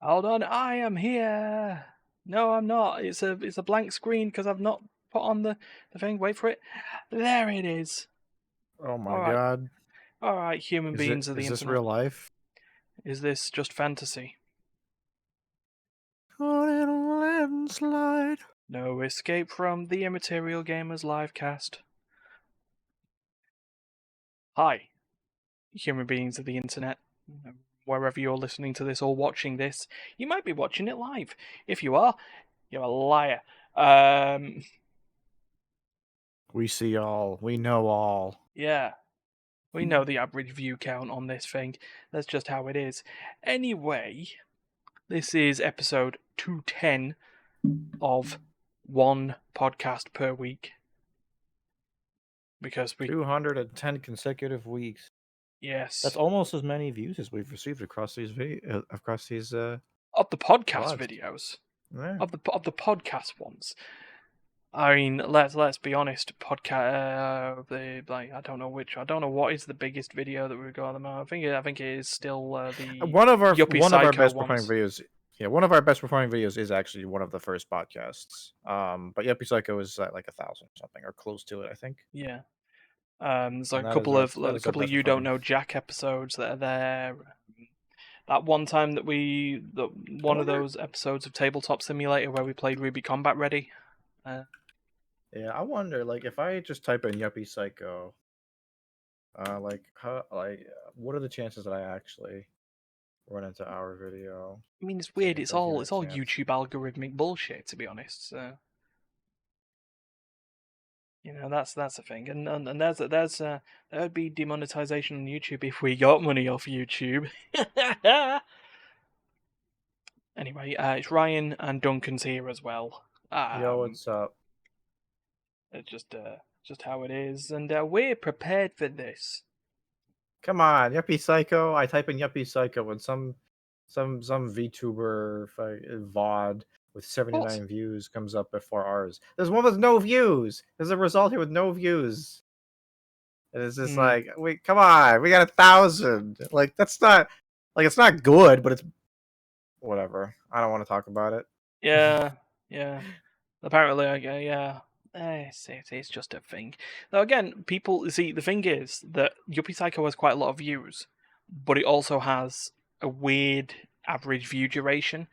Hold on, I am here. No, I'm not. It's a blank screen because I've not put on the thing. Wait for it. There it is. Oh my All right, god. all right. Human beings of the Is this internet. real life? Is this just fantasy? Caught in a landslide. No escape from the Immaterial Gamers livecast. Hi, human beings of the internet. Wherever you're listening to this or watching this, you might be watching it live. If you are, you're a liar. We see all. We know all. Yeah. We know the average view count on this thing. That's just how it is. Anyway, this is episode 210 of one podcast per week. Because 210 consecutive weeks. Yes. That's almost as many views as we've received across these of the podcast videos. Yeah. Of the podcast ones. I mean, let's be honest. I don't know what is the biggest video that we've got at the moment. I think it is still the one of our best ones. performing videos. Yeah, one of our best performing videos is actually one of the first podcasts. But Yuppie Psycho is at like 1,000 something or close to it, I think. Yeah. There's a And couple that of is our best You Don't performing. Know Jack episodes that are there. That one time that one of those episodes of Tabletop Simulator where we played Ruby Combat Ready. Yeah, I wonder, like, if I just type in Yuppie Psycho, what are the chances that I actually run into our video? I mean, it's weird. It's all chance. YouTube algorithmic bullshit, to be honest. So, you know, that's the thing. And there would be demonetization on YouTube if we got money off YouTube. Anyway, it's Ryan and Duncan's here as well. Yo, what's up? It's just how it is, and we're prepared for this. Come on, Yuppie Psycho. I type in Yuppie Psycho and some VTuber VOD with 79 views comes up before ours. There's one with no views. There's a result here with no views. And it's just like, wait, come on, we got 1,000. Like, that's not, like, it's not good, but it's whatever. I don't want to talk about it. Yeah. Apparently, yeah. It's just a thing. Now, again, people see the thing is that Yuppie Psycho has quite a lot of views, but it also has a weird average view duration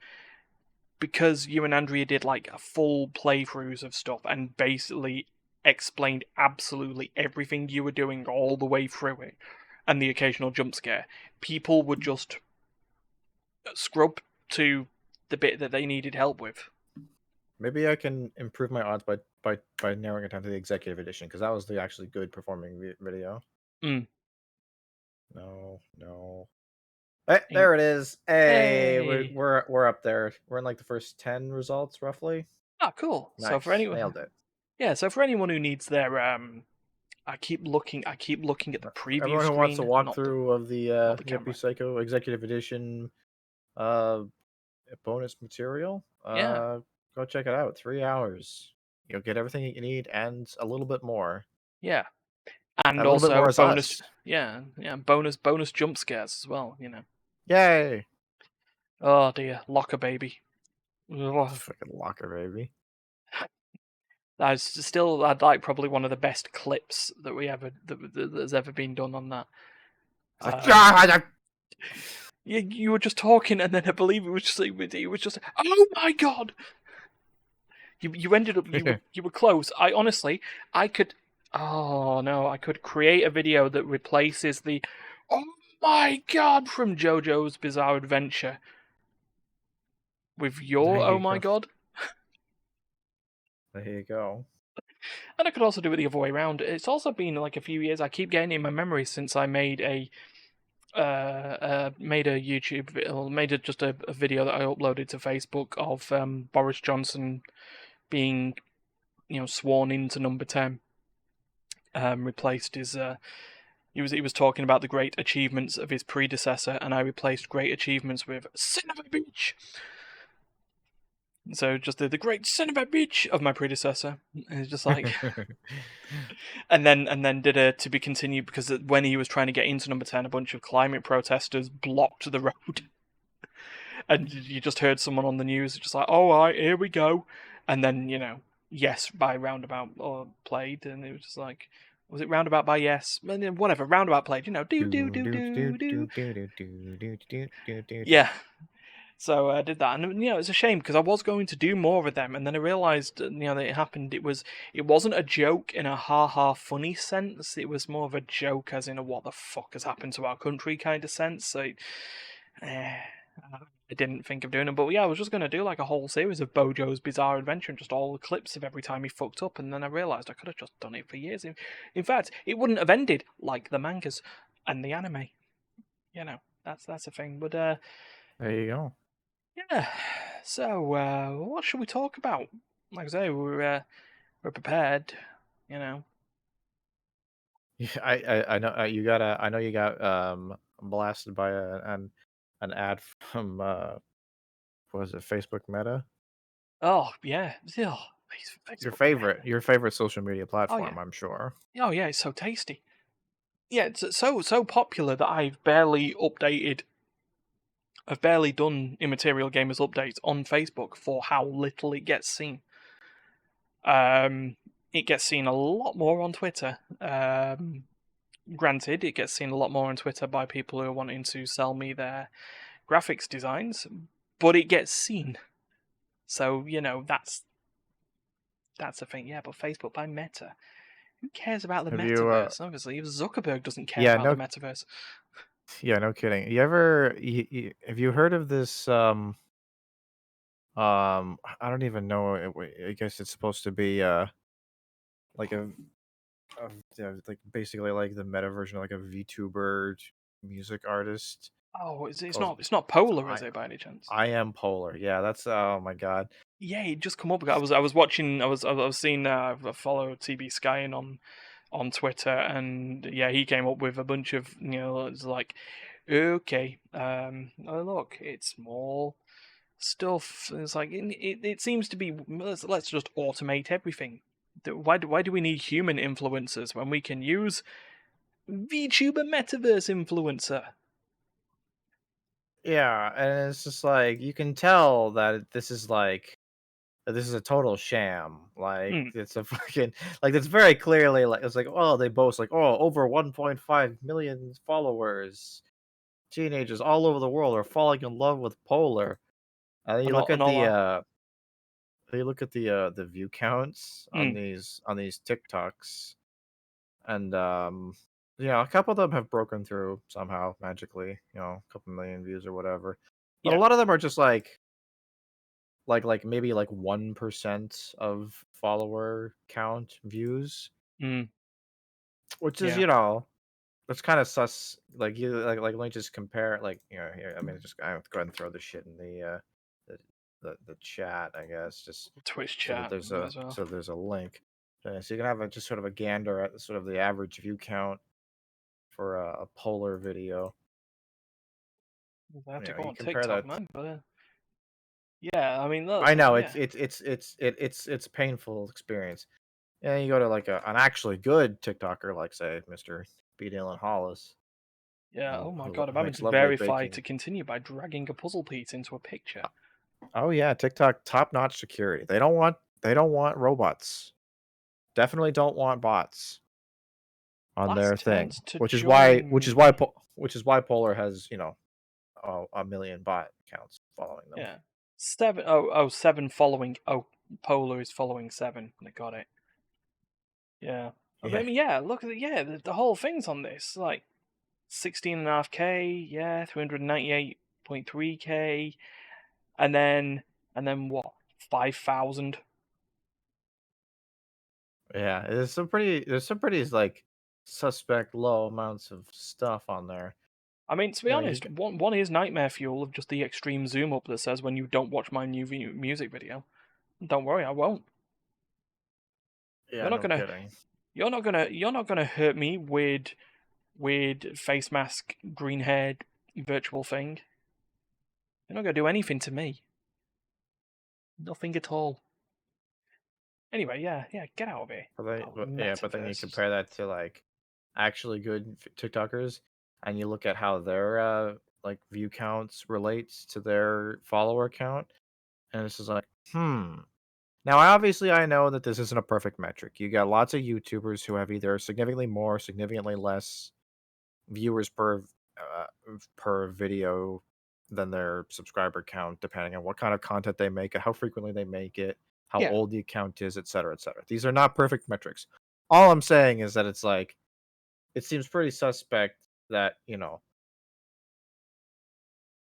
because you and Andrea did like full playthroughs of stuff and basically explained absolutely everything you were doing all the way through it, and the occasional jump scare. People would just scrub to the bit that they needed help with. Maybe I can improve my odds by narrowing it down to the executive edition, because that was the actually good performing video. No. Hey, there it is. Hey. We're up there. We're in like the first 10 results roughly. Ah, cool. Nice. So for anyone, nailed it. Yeah, so for anyone who needs their I keep looking at the preview Everyone who screen, wants a walkthrough of the Yuppie Psycho Executive Edition bonus material, go check it out. 3 hours. You'll get everything you need and a little bit more. Yeah. And also more bonus bonus jump scares as well, you know. Yay. Oh dear, Locker Baby. Freaking Locker Baby. I'd like probably one of the best clips that that's ever been done on that. You were just talking, and then I believe it was just oh my god. You ended up you were close. I could create a video that replaces the oh my god from JoJo's Bizarre Adventure with your oh my god. There you go. And I could also do it the other way around. It's also been like a few years. I keep getting it in my memory since I made a YouTube just a video that I uploaded to Facebook of Boris Johnson being, sworn into number 10. Replaced his he was talking about the great achievements of his predecessor, and I replaced great achievements with son of a bitch. So just the great son of a bitch of my predecessor. And it's just like, and then did a to be continued, because when he was trying to get into number 10, a bunch of climate protesters blocked the road. and you just heard someone on the news just like, "All right, here we go," and then Yes by Roundabout or played, and it was just like, was it Roundabout by Yes? Whatever, Roundabout played, do do do do do. Yeah. So I did that, and it's a shame because I was going to do more of them, and then I realised that it happened. It wasn't a joke in a ha funny sense. It was more of a joke, as in a what the fuck has happened to our country kind of sense. So I didn't think of doing them, but yeah, I was just going to do like a whole series of Bojo's Bizarre Adventure and just all the clips of every time he fucked up, and then I realised I could have just done it for years. In fact, it wouldn't have ended like the mangas and the anime. That's a thing. But there you go. yeah. So what should we talk about? Like I say, we're prepared. Yeah, I know you got I know you got blasted by an ad from what was it, Facebook Meta? Oh yeah. Oh, Facebook Meta. Your favorite social media Oh yeah. platform, I'm sure. Oh yeah. It's so tasty. Yeah, it's so popular that I've barely updated. I've barely done Immaterial Gamers updates on Facebook for how little it gets seen. It gets seen a lot more on Twitter. Granted, it gets seen a lot more on Twitter by people who are wanting to sell me their graphics designs, but it gets seen. So that's a thing. Yeah, but Facebook by Meta, who cares about the Have you metaverse? Obviously, if Zuckerberg doesn't care yeah, about the no metaverse. yeah, no kidding. You ever have you heard of this I don't even know I guess it's supposed to be like yeah, like basically like the meta version of like a VTuber music artist. Oh, it's Goes, not Polar, is I it by any chance? I am Polar. Yeah, that's oh my god. Yeah, it just come up. I was watching. I was seeing. I follow TB Skyin on Twitter, and yeah, he came up with a bunch of it's like, okay, oh look, it's more stuff. It's like it seems to be. Let's just automate everything. Why do we need human influencers when we can use VTuber metaverse influencer? Yeah, and it's just like you can tell that this is a total sham. Like Hmm. it's a fucking like it's very clearly like it's like oh they boast like oh over 1.5 million followers. Teenagers all over the world are falling in love with Polar. And then And all and all that. you look at the view counts Hmm. on these TikToks, and yeah, a couple of them have broken through somehow magically, a couple million views or whatever. But a Yeah. lot of them are just like maybe like 1% of follower count views, Hmm. which is Yeah. that's kind of sus. Like you like let me just compare like here I mean just I have to go ahead and throw this shit in the the chat, I guess, just Twitch chat as well. so there's a link. So you can have just sort of a gander at sort of the average view count for a Polar video. I have to go You on compare TikTok, that. man. But yeah, I mean, I know yeah, it's painful experience. Yeah, you go to like an actually good TikToker, like say Mr. B. Dylan Hollis, yeah. Oh my who god, I'm having makes to lovely verify to baking. continue by dragging a puzzle piece into a picture. Oh yeah, TikTok top notch security. They don't want robots. Definitely don't want bots on their Last thing. chance to join me. Which is why Polar has a million bot accounts following them. Yeah, 7 following. Oh, Polar is following 7. I got it. Yeah. I Yeah, mean, yeah. Look at the whole thing's on this. Like 16.5K. Yeah, 398.3K, and then what? 5,000. yeah. There's some pretty like suspect low amounts of stuff on there. I mean, to be honest, one is nightmare fuel of just the extreme zoom up that says when you don't watch my new music video. Don't worry, I won't. Yeah, You're not no gonna, kidding. you're not gonna hurt me with weird face mask, green haired virtual thing. You're not gonna do anything to me. Nothing at all. Anyway, yeah, get out of here. Oh, But then you metaverse. compare that to like actually good TikTokers, and you look at how their like view counts relates to their follower count, and it's just like, Now, obviously, I know that this isn't a perfect metric. You got lots of YouTubers who have either significantly more, significantly less viewers per video than their subscriber count, depending on what kind of content they make and how frequently they make it, how Yeah. old the account is, etc., etc. These are not perfect metrics. All I'm saying is that it's like, it seems pretty suspect that,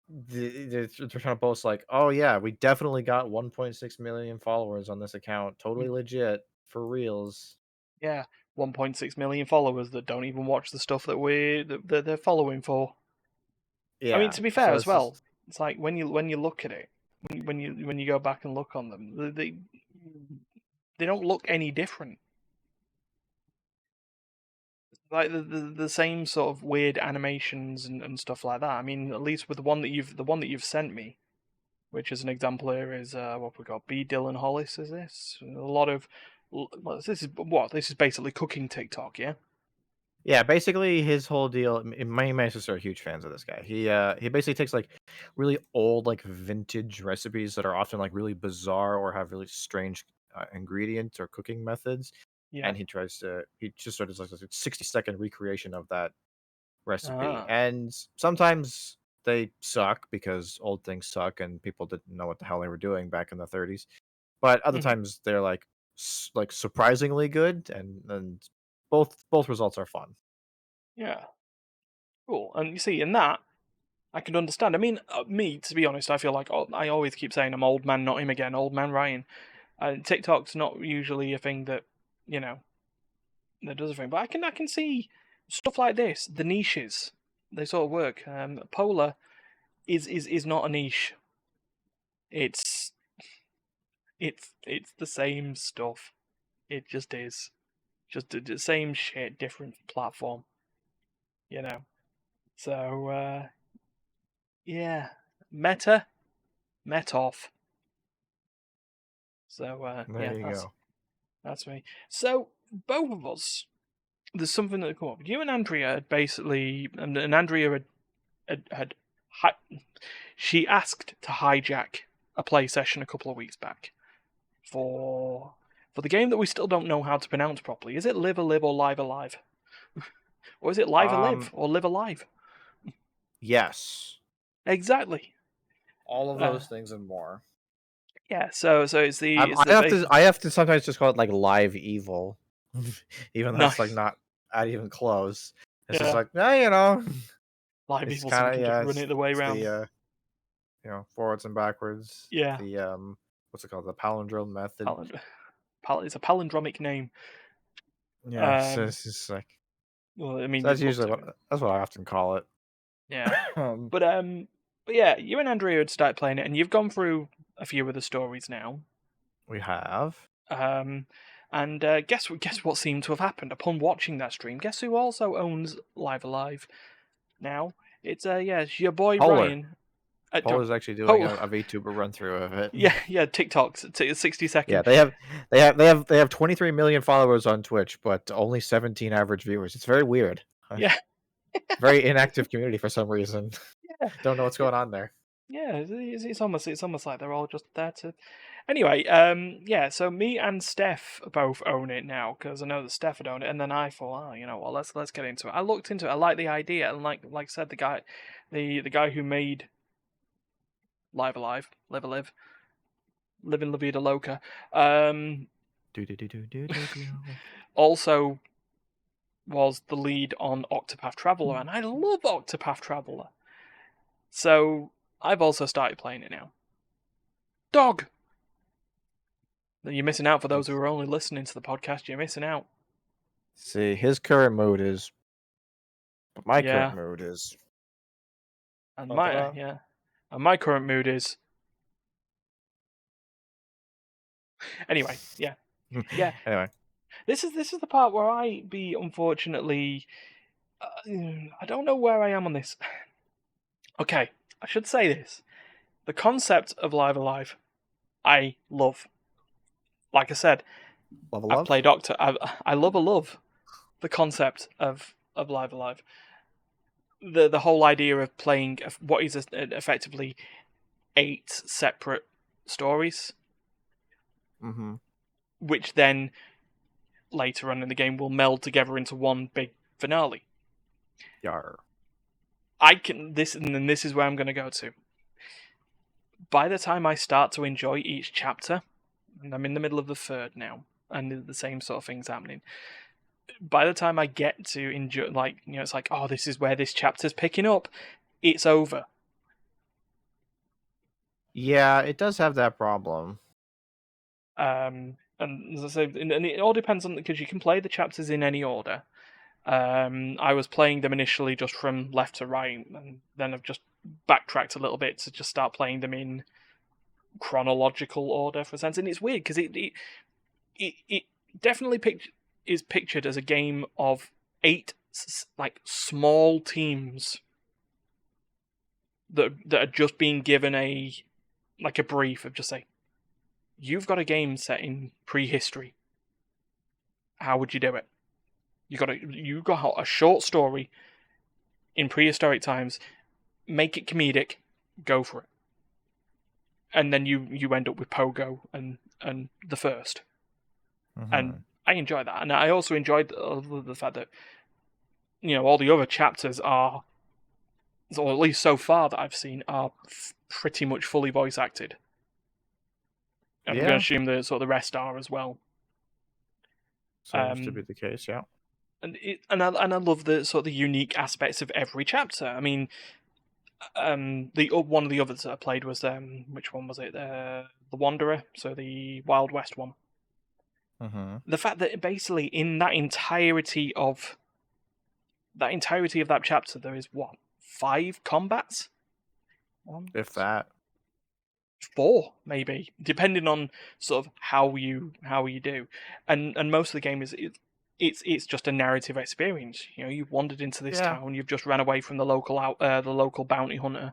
they're trying to boast like, oh yeah, we definitely got 1.6 million followers on this account, totally legit, for reals. Yeah. 1.6 million followers that don't even watch the stuff that they're following for. I mean, Yeah, to be fair so as it's well, just, it's like when you look at it, when you go back and look on them, they don't look any different. Like the same sort of weird animations and stuff like that. I mean, at least with the one that you've sent me, which is an example here, is what we got. B. Dylan Hollis is this? A lot of this is basically cooking TikTok, yeah. yeah, basically his whole deal. My sisters are huge fans of this guy. He basically takes like really old, like vintage recipes that are often like really bizarre or have really strange ingredients or cooking methods, Yeah. and he just sort of does like a 60-second recreation of that recipe. Ah. And sometimes they suck because old things suck and people didn't know what the hell they were doing back in the 30s. But other Mhm. times they're like like surprisingly good, and both results are fun. Yeah. Cool. And you see, in that, I can understand. I mean, me, to be honest, I feel like I always keep saying I'm old man, not him again, old man Ryan. TikTok's not usually a thing that, you know, that does a thing. But I can see stuff like this, the niches, they sort of work. Polar is not a niche. It's it's the same stuff. It just is. Just the same shit, different platform. You know. So yeah. Met off. So There yeah, you go. that's me. So both of us, there's something that come up. You and Andrea had basically, and Andrea had she asked to hijack a play session a couple of weeks back for the game that we still don't know how to pronounce properly. Is it Live Alive or Live Alive? Or is it Live Alive Um, or Live Alive? yes, Exactly. all of Uh, those things and more. yeah. So it's the I have to sometimes just call it like live evil, even though it's like nice. not even close. It's just Yeah. like, yeah, Live it's evil, so we kind of, can just run it the way it's around. the forwards and backwards. Yeah. The what's it called? The palindrome method. It's a palindromic name. Yeah, so Um. it's just like, Well, I mean, so you'd that's love usually to. that's what I often call it. Yeah. um, But yeah, you and Andrea would start playing it, and you've gone through a few of the stories now. we have. Um, and guess what seemed to have happened upon watching that stream? Guess who also owns Live Alive now? It's your boy Polar. Ryan. Polar's actually doing Polar. a VTuber run through of it. Yeah, TikToks. 60 second. Yeah, they have 23 million followers on Twitch, but only 17 average viewers. It's very weird. Yeah, Very inactive community for some reason. yeah, Don't know what's yeah. going on there. Yeah, it's almost like they're all just there to. Anyway, yeah. So me and Steph both own it now because I know that Steph had owned it, and then I thought, oh, you know what? Let's get into it. I looked into it. I like the idea, and like I said, the guy who made Live Alive, Live Alive, Living La Vida Loca, also was the lead on Octopath Traveler, and I love Octopath Traveler. So I've also started playing it now. Dog. You're missing out for those who are only listening to the podcast. You're missing out. See, his current mood is, but my current Yeah, mood is. and Ta-da. my current mood is anyway. Yeah, yeah. Anyway, This is the part where I be unfortunately. I don't know where I am on this. Okay, I should say this. The concept of Live Alive, I love. Like I said, level I've up. played Octa. I love the concept of Live Alive. the whole idea of playing what is effectively 8 separate stories, which then later on in the game will meld together into one big finale. Yar. This is where I'm going to go to. By the time I start to enjoy each chapter, and I'm in the middle of the 3rd now, and the same sort of thing's happening. By the time I get to enjoy, like, it's like, oh, this is where this chapter's picking up, it's over. Yeah, it does have that problem. And as I say, and it all depends on, because you can play the chapters in any order. I was playing them initially just from left to right, and then I've just backtracked a little bit to just start playing them in chronological order, for a sense. And it's weird because it definitely is pictured as a game of 8 like small teams that are just being given a brief of just say, you've got a game set in prehistory. How would you do it? You got a short story in prehistoric times. Make it comedic. Go for it. And then you end up with Pogo and the first. And I enjoy that, and I also enjoyed the fact that all the other chapters are, or at least so far that I've seen, are pretty much fully voice acted. I'm going to assume that sort of the rest are as well. Seems to be the case, yeah. And I love the sort of the unique aspects of every chapter. I mean, one of the others that I played was which one was it? The Wanderer, so the Wild West one. The fact that basically in that entirety of that chapter there is 5 combats? If that. 4 maybe, depending on sort of how you do, and most of the game is it's just a narrative experience. You've wandered into this town, you've just ran away from the local bounty hunter,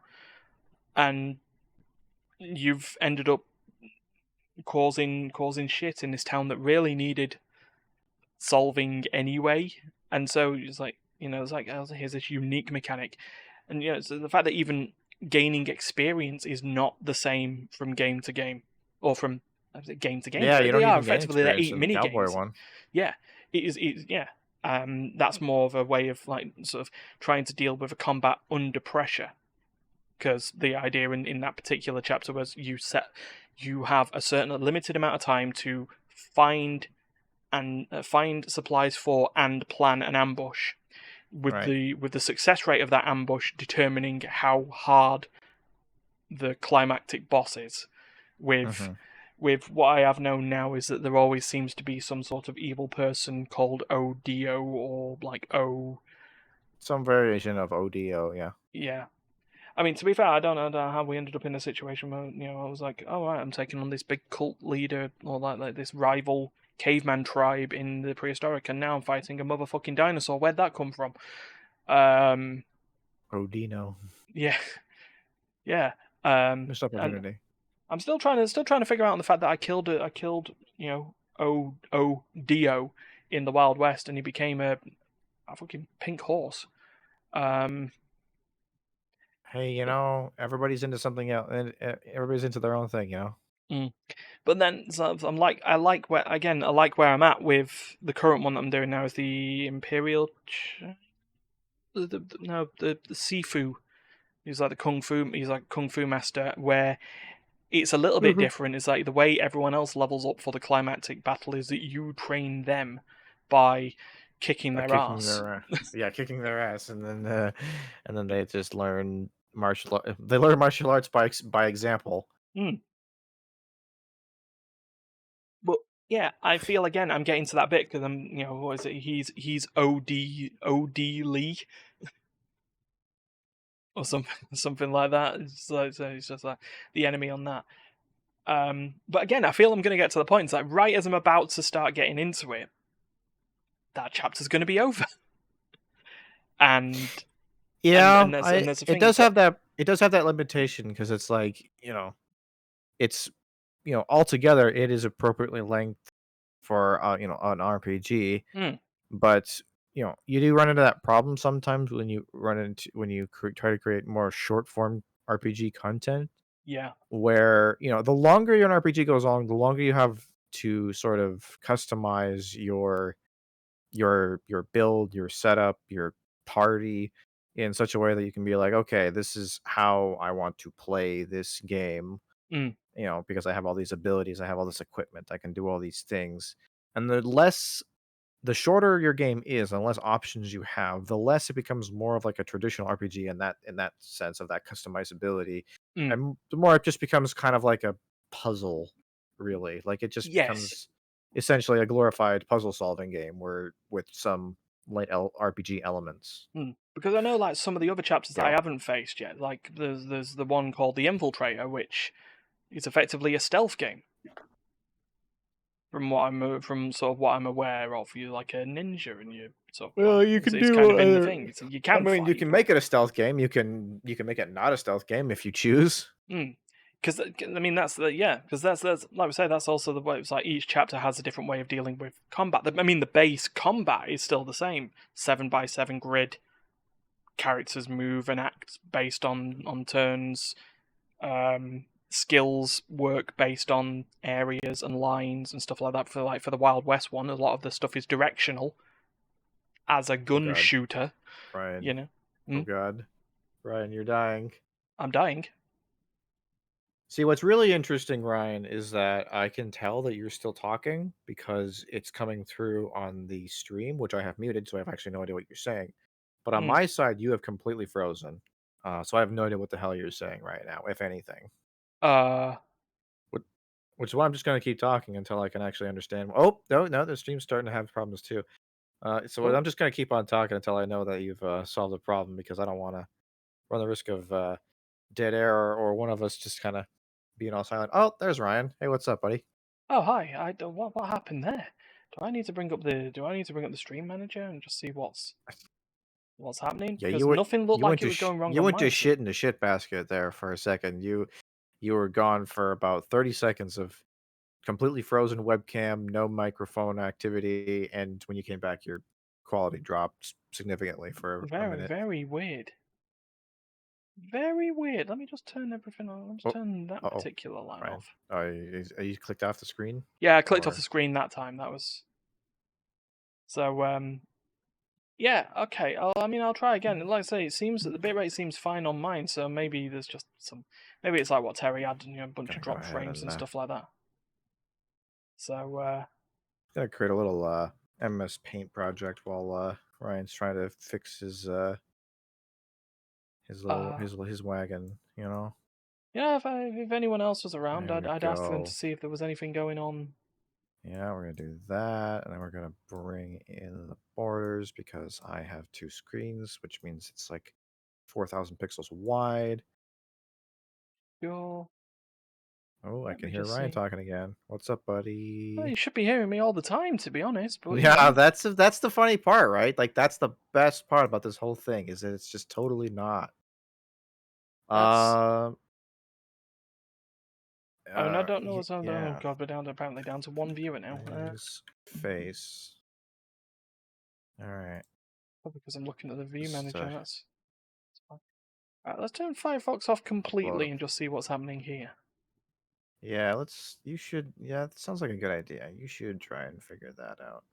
and you've ended up causing shit in this town that really needed solving anyway. And so it's like, here's this unique mechanic, and so the fact that even gaining experience is not the same from game to game, or from game to game. Yeah, you don't even effectively gain 8 mini games. One. Yeah, it is. That's more of a way of sort of trying to deal with a combat under pressure, because the idea in that particular chapter was you have a certain limited amount of time to find supplies for and plan an ambush, with the success rate of that ambush determining how hard the climactic boss is. With what I have known now is that there always seems to be some sort of evil person called Odio, or some variation of Odio, yeah. Yeah. I mean, to be fair, I don't know how we ended up in a situation where I was like, oh right, I'm taking on this big cult leader, or like this rival caveman tribe in the prehistoric, and now I'm fighting a motherfucking dinosaur. Where'd that come from? Odino. Yeah. Missed opportunity. I'm still trying to figure out the fact that I killed Odio in the Wild West, and he became a fucking pink horse. Hey, everybody's into something else, and everybody's into their own thing, But then I like where I'm at with the current one that I'm doing now, is the Imperial. The Sifu. He's like kung fu master, where it's a little bit different. It's like the way everyone else levels up for the climactic battle is that you train them by kicking their ass. Kicking their ass, and then they just learn martial arts by example. But yeah, I feel again I'm getting to that bit because I'm what is it? He's OD Lee. Or something like that. It's just like the enemy on that. But again, I feel I'm going to get to the point. It's like right as I'm about to start getting into it, that chapter's going to be over. And it does have that limitation, because it's like it's altogether it is appropriately length for an RPG, but you do run into that problem sometimes when you try to create more short form RPG content, Yeah. where the longer your RPG goes on, the longer you have to sort of customize your build, your setup, your party in such a way that you can be like, okay, this is how I want to play this game, Mm. because I have all these abilities, I have all this equipment, I can do all these things. And the shorter your game is, and the less options you have, the less it becomes more of like a traditional RPG in that sense of that customizability. Mm. And the more it just becomes kind of like a puzzle, really. Like it just Yes. becomes essentially a glorified puzzle solving game where with some light RPG elements. Because I know, like, some of the other chapters that I Yeah. haven't faced yet. Like, there's the one called the Infiltrator, which is effectively a stealth game. From sort of what I'm aware of, you're like a ninja, and you sort of, Well, well, you can it's kind do of in the thing. You I can mean, you fight, can but make it a stealth game. You can make it not a stealth game if you choose. because I mean that's the yeah, because that's like we say, that's also the way it's like each chapter has a different way of dealing with combat. I mean, the base combat is still the same, 7x7 grid. Characters move and act based on turns. Skills work based on areas and lines and stuff like that. For the Wild West one, a lot of the stuff is directional as a Oh gun god, shooter. You Ryan. know, Oh mm, god, Ryan, you're dying. I'm dying. See, what's really interesting, Ryan, is that I can tell that you're still talking because it's coming through on the stream, which I have muted, so I have actually no idea what you're saying. But on Mm. my side, you have completely frozen. So I have no idea what the hell you're saying right now, if anything. Uh. Wh- Which is why I'm just going to keep talking until I can actually understand. Oh, no, no, the stream's starting to have problems too. So Oh. I'm just going to keep on talking until I know that you've solved the problem because I don't want to run the risk of dead air or one of us just kind of being all silent. Oh, there's Ryan. Hey, what's up, buddy? Oh, hi. What happened there? Do I need to bring up the stream manager and just see what's happening? Yeah, Because nothing looked like it was going wrong you on went my to screen. shit in the shit basket there for a second. You were gone for about 30 seconds of completely frozen webcam, no microphone activity, and when you came back, your quality dropped significally for a Very, minute. very weird. Very weird. Let me just turn everything on. Let's Oh, turn that oh, particular line Ryan. off. Are you clicked off the screen? Yeah, I clicked off the Or screen that time. That was so. Yeah. Okay. I mean, I'll try again. Like I say, it seems that the bitrate seems fine on mine. So maybe there's just some. Maybe it's like what Terry had, a bunch of gonna go drop ahead frames and and stuff like that. So gonna create a little MS Paint project while Ryan's trying to fix his little uh, his wagon, you know. yeah. If anyone else was around, There we I'd ask them to go. see if there was anything going on. Yeah, we're gonna do that, and then we're gonna bring in the borders because I have two screens, which means it's like 4,000 pixels wide. Sure. Oh, I Let can me hear just Ryan see. talking again. What's up, Well, buddy? you should be hearing me all the time, to be honest. But Yeah, that's the funny part, right? Like that's the best part about this whole thing is that it's just totally not. that's. Um, I mean, I don't know what's on. Oh yeah, god, we're apparently down to one viewer now. Ryan's face. All right, Probably because I'm looking at the view just manager. That's fine. Alright, let's turn Firefox off load completely up. and just see what's happening here. Yeah, you should. Yeah, that sounds like a good idea. You should try and figure that out.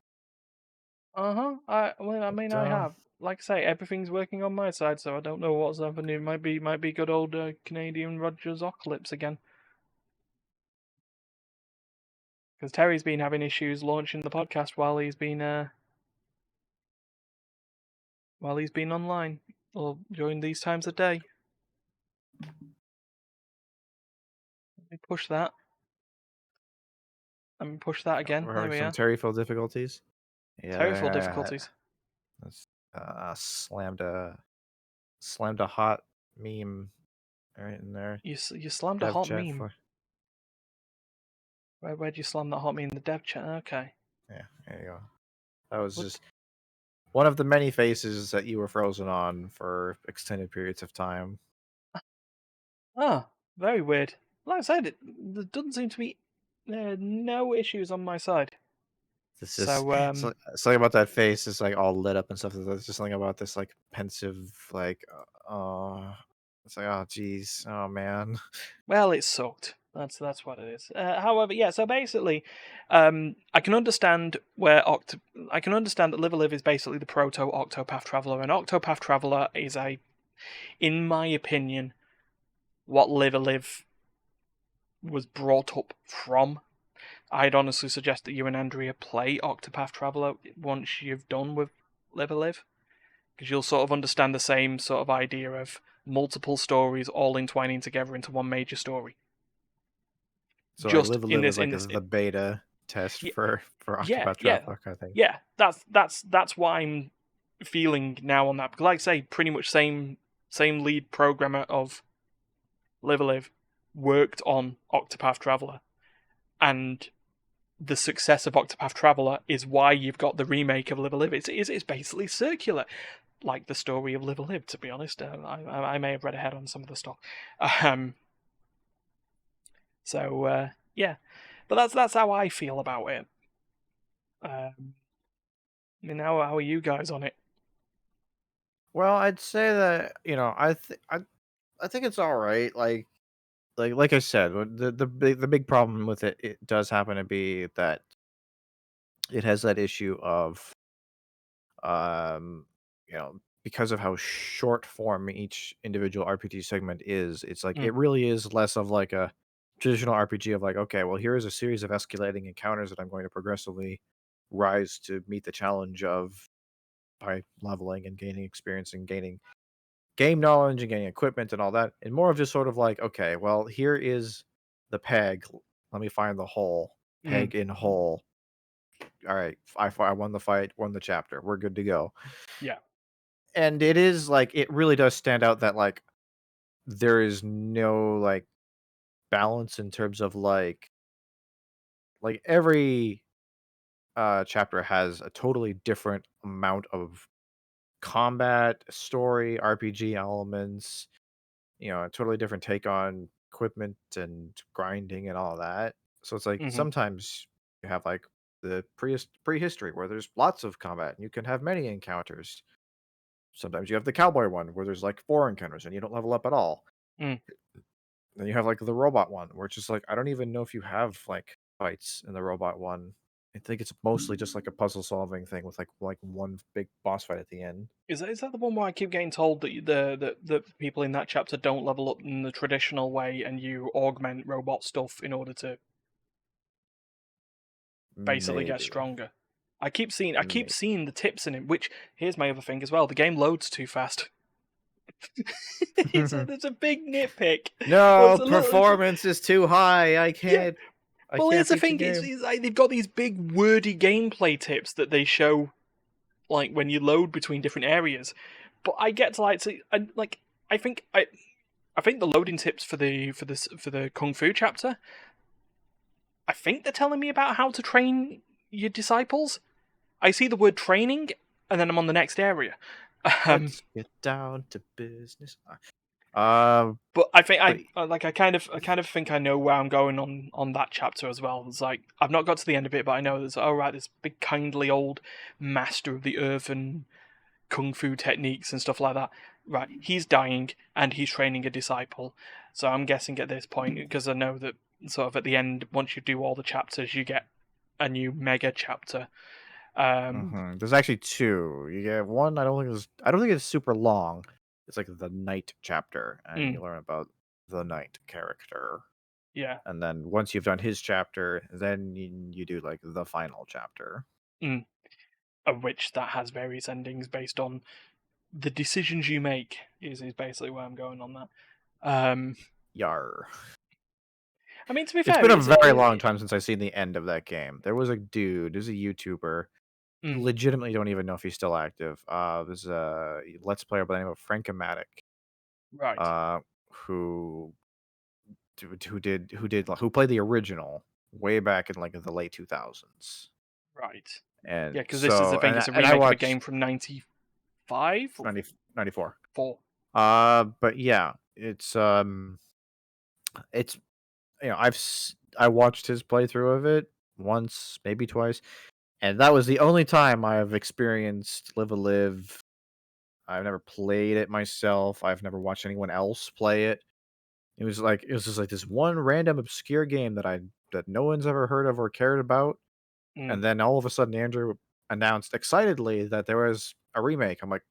Uh-huh. I mean, But I have. Like I say, everything's working on my side, so I don't know what's happening. Might be good old Canadian Rogers Ocalypse again. Because Terry's been having issues launching the podcast while he's been online or during these times of day. Let me push that. Let me push that again. we're There having we some are. Terryful difficulties. Terrible Yeah, difficulties. that's slammed a hot meme right in there. You slammed a Dev hot chat meme. for Where'd you slam that hot meme in the dev chat? Okay. yeah. There you go. That was What? just one of the many faces that you were frozen on for extended periods of time. Ah, very weird. Like I said, there doesn't seem to be no issues on my side. It's just So something about that face is like all lit up and stuff. There's just something about this like pensive, like, it's like, oh geez, oh man. well, it sucked. That's what it is. However, yeah. So basically, I can understand I can understand that Live a Live is basically the proto Octopath Traveler, and Octopath Traveler is in my opinion, what Live a Live was brought up from. I'd honestly suggest that you and Andrea play Octopath Traveler once you've done with Live a Live, because you'll sort of understand the same sort of idea of multiple stories all entwining together into one major story. So like Just Live a in Live this, is like the beta test for yeah, Octopath yeah, Traveler kind of thing. yeah. That's what I'm feeling now on that. Because, like I say, pretty much same lead programmer of Live a Live worked on Octopath Traveler, and the success of Octopath Traveler is why you've got the remake of Live a Live. It's basically circular, like the story of Live a Live. To be honest, I may have read ahead on some of the stuff. Um, yeah, but that's how I feel about it. I mean, how are you guys on it? Well, I'd say that I think it's all right. Like I said, the big problem with it does happen to be that it has that issue of um because of how short form each individual RPG segment is. It's like Mm, it really is less of like a traditional RPG of like, okay, well, here is a series of escalating encounters that I'm going to progressively rise to meet the challenge of by leveling and gaining experience and gaining game knowledge and getting equipment and all that, and more of just sort of like, okay, well, here is the peg. Let me find the hole. mm, Peg in hole. All right, I won the fight, won the chapter. We're good to go. yeah. And it is like it really does stand out that like there is no like balance in terms of like every chapter has a totally different amount of combat, story, RPG elements, a totally different take on equipment and grinding and all that. So it's like Hmm. sometimes you have like the prehistory where there's lots of combat and you can have many encounters. Sometimes you have the cowboy one where there's like 4 encounters and you don't level up at all. Mm. Then you have like the robot one where it's just like I don't even know if you have like fights in the robot one. I think it's mostly just like a puzzle solving thing with like one big boss fight at the end. Is that the one where I keep getting told that the people in that chapter don't level up in the traditional way, and you augment robot stuff in order to basically get Maybe. stronger? I keep Maybe. seeing the tips in it. Which, here's my other thing as well: the game loads too fast. There's a big nitpick. Well, No, it's a little, performance is too high. yeah. I Well, here's can't the beat the thing: game. it's like they've got these big wordy gameplay tips that they show, like when you load between different areas. But I get to I think I think the loading tips for the kung fu chapter, I think they're telling me about how to train your disciples. I see the word training, and then I'm on the next area. Um, Let's get down to business. Um, but I think but I kind of think I know where I'm going on that chapter as well. It's like I've not got to the end of it, but I know there's this big kindly old master of the earth and kung fu techniques and stuff like that. Right, he's dying and he's training a disciple. So I'm guessing at this point, because I know that sort of at the end, once you do all the chapters, you get a new mega chapter. there's actually two. You get one. I don't think it's super long. It's like the night chapter, and Mm, you learn about the night character. yeah, And then once you've done his chapter, then you do like the final chapter. mm, of which that has various endings based on the decisions you make. Is basically where I'm going on that. Um, Yar. I mean, to be It's fair, been a very long time since I've seen the end of that game. There was a dude, there's a YouTuber, mm, legitimately don't even know if he's still active. There's a Let's Player by the name of Frankomatic, right, uh, who played the original way back in like the late 2000s. right, And yeah, because this is the so thing. It's a I remake of a game watched from '95 or 94. '4. But yeah, it's I watched his playthrough of it once, maybe twice, And that was the only time I have experienced Live a Live. I've never played it myself. I've never watched anyone else play it. It was just like this one random obscure game that no one's ever heard of or cared about. Mm. And then all of a sudden Andrew announced excitedly that there was a remake. I'm like,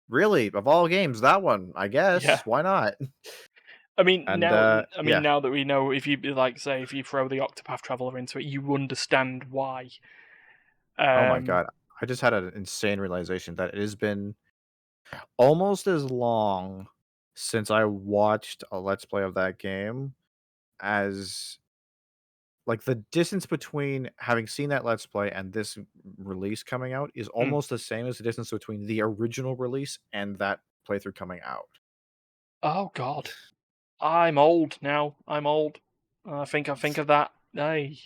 really? Of all games, that one, I Yeah. guess. Why not? I mean, And yeah. now that we know, if you like, say, if you throw the Octopath Traveler into it, you understand why. Oh my god. I just had an insane realization that it has been almost as long since I watched a let's play of that game as like the distance between having seen that let's play and this release coming out is Mm. almost the same as the distance between the original release and that playthrough coming out. Oh God, I'm old now. I'm old. I think of that. Hey,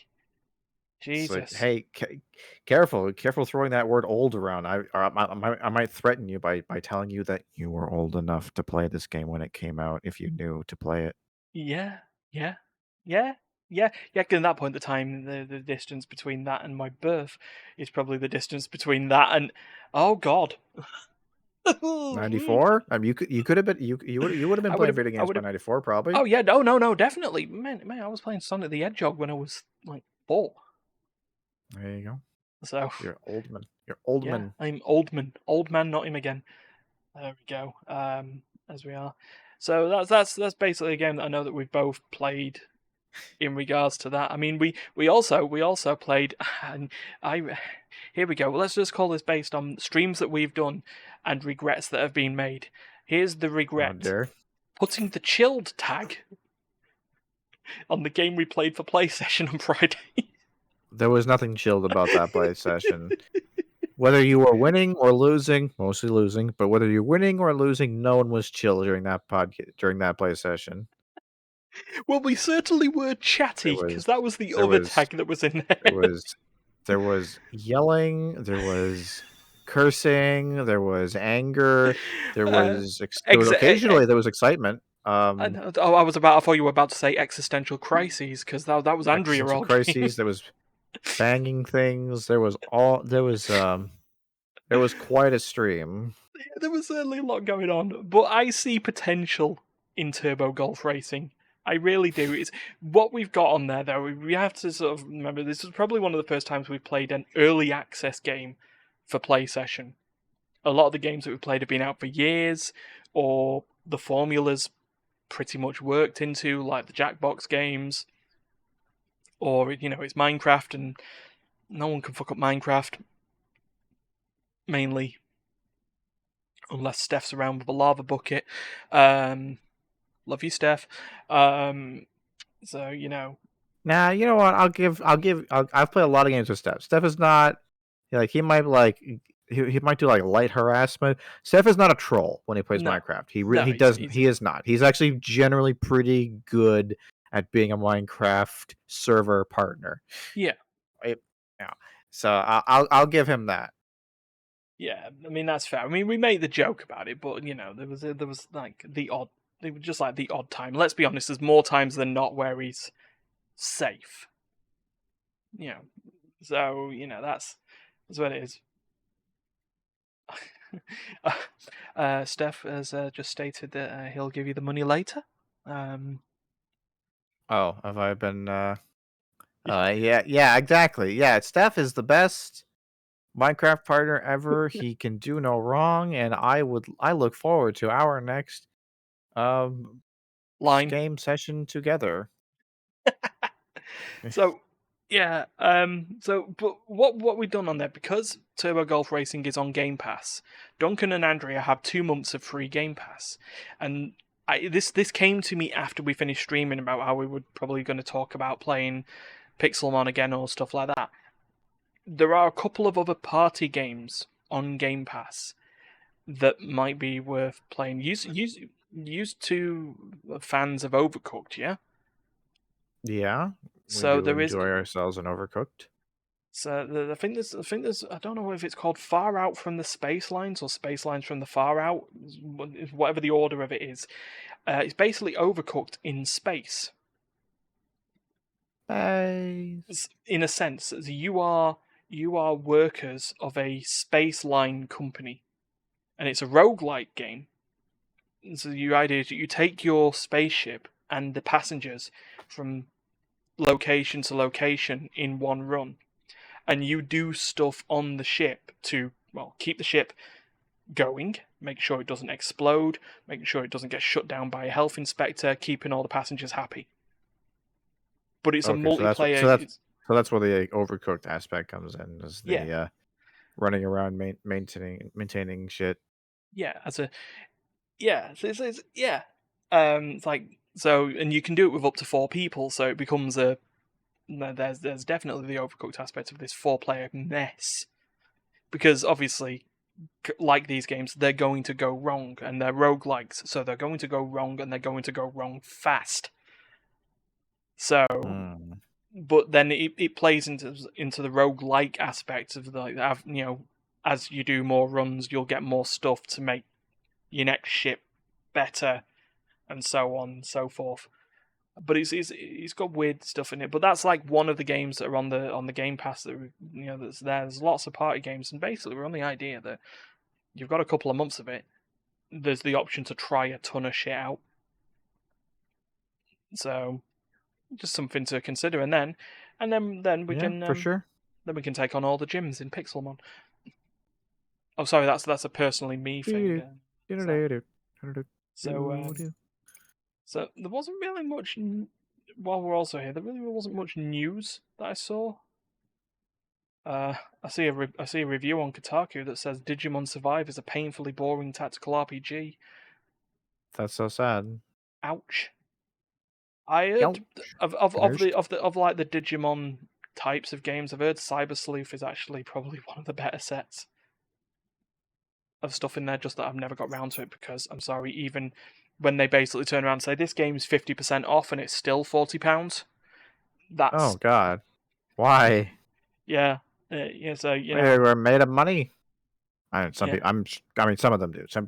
It's like, Jesus. hey, careful throwing that word "old" around. I might threaten you by telling you that you were old enough to play this game when it came out if you knew to play it. Yeah, yeah, yeah, yeah, yeah. 'Cause at that point in time, the distance between that and my birth is probably the distance between that and oh God. I 94? I mean, you could have been you would have been would playing have. video I games would by have. 94 probably. Oh yeah, no, definitely. Man, I was playing Sonic the Hedgehog when I was like 4. There you go. So You're old man. You're old yeah, man. I'm old man, not him again. There we go. As we are. So that's basically a game that I know that we've both played in regards to that. I mean, we also played, and I here we go. Let's just call this based on streams that we've done and regrets that have been made. Here's the Oh regret: dear. putting the chilled tag on the game we played for play session on Friday. There was nothing chilled about that play session. Whether you were winning or losing, mostly losing, but whether you're winning or losing, no one was chill during that play session. Well, we certainly were There chatty because was that was the there other was tag that was in there there. was there was yelling, there was cursing, there was anger, uh, occasionally there was excitement. I thought you were about to say existential crises because that was Andrea Existential all game. crises, there was banging things, there was quite a stream. There was certainly a lot going on, but I see potential in Turbo Golf Racing. I really do. It's what we've got on there, though. We have to sort of remember this is probably one of the first times we've played an early access game for play session. A lot of the games that we've played have been out for years, or the formulas pretty much worked into, like the Jackbox games, or it's Minecraft, and no one can fuck up Minecraft mainly unless Steph's around with a lava bucket. Love you, Steph. So Nah, you know what? I've played a lot of games with Steph. Steph is not he might he might do like light harassment. Steph is not a troll when he plays no, Minecraft. no, he's He is not. He's actually generally pretty good at being a Minecraft server partner. yeah, Yeah. So I'll give him that. yeah. I mean that's fair. I mean we made the joke about it, but there was like they were just like the odd time. Let's be honest, there's more times than not where he's safe. So that's what it is. Steph has just stated that he'll give you the money later. Oh, have I been yeah, exactly. Yeah, Steph is the best Minecraft partner ever. He can do no wrong, and I look forward to our next um Line. game session together. So yeah, but what we've done on there, because Turbo Golf Racing is on Game Pass, Duncan and Andrea have 2 months of free Game Pass, and this came to me after we finished streaming about how we were probably going to talk about playing Pixelmon again or stuff like that. There are a couple of other party games on Game Pass that might be worth playing. Used to fans of Overcooked, yeah. Yeah, we So do there is. enjoy ourselves in Overcooked. So I think there's I don't know if it's called Far Out from the Space Lines or Space Lines from the Far Out, whatever the order of it is. It's basically Overcooked in space. Space. In a sense, you are workers of a space line company, and it's a roguelike game. So your idea is that you take your spaceship and the passengers from location to location in one run, and you do stuff on the ship to, well, keep the ship going, make sure it doesn't explode, making sure it doesn't get shut down by a health inspector, keeping all the passengers happy. But it's a Okay, so multiplayer. that's where the overcooked aspect comes in, is Yeah, the running around maintaining shit. yeah, yeah. It's like, so, and you can do it with up to 4 people, so it becomes a, there's definitely the overcooked aspect of this 4-player mess, because obviously, like these games, they're going to go wrong, and they're roguelikes, so they're going to go wrong, and they're going to go wrong fast. So, but then it plays into the roguelike aspect of, like, as you do more runs, you'll get more stuff to make your next ship better, and so on and so forth. But it's got weird stuff in it. But that's like one of the games that are on the Game Pass that, that's there. There's lots of party games, and basically we're on the idea that you've got a couple of months of it. There's the option to try a ton of shit out. So just something to consider, and then we can for sure. Then we can take on all the gyms in Pixelmon. Oh, sorry, that's a personally me thing. So there wasn't really much. While we're also here, there really wasn't much news that I saw. I see a review on Kotaku that says Digimon Survive is a painfully boring tactical RPG. That's so sad. Ouch. I heard of like the Digimon types of games, I've heard Cyber Sleuth is actually probably one of the better sets of stuff in there, just that I've never got round to it, because I'm sorry, even when they basically turn around and say this game's 50% off and it's still £40, that's... Oh god. Why? Yeah. So, we're made of money. Some of them do. Some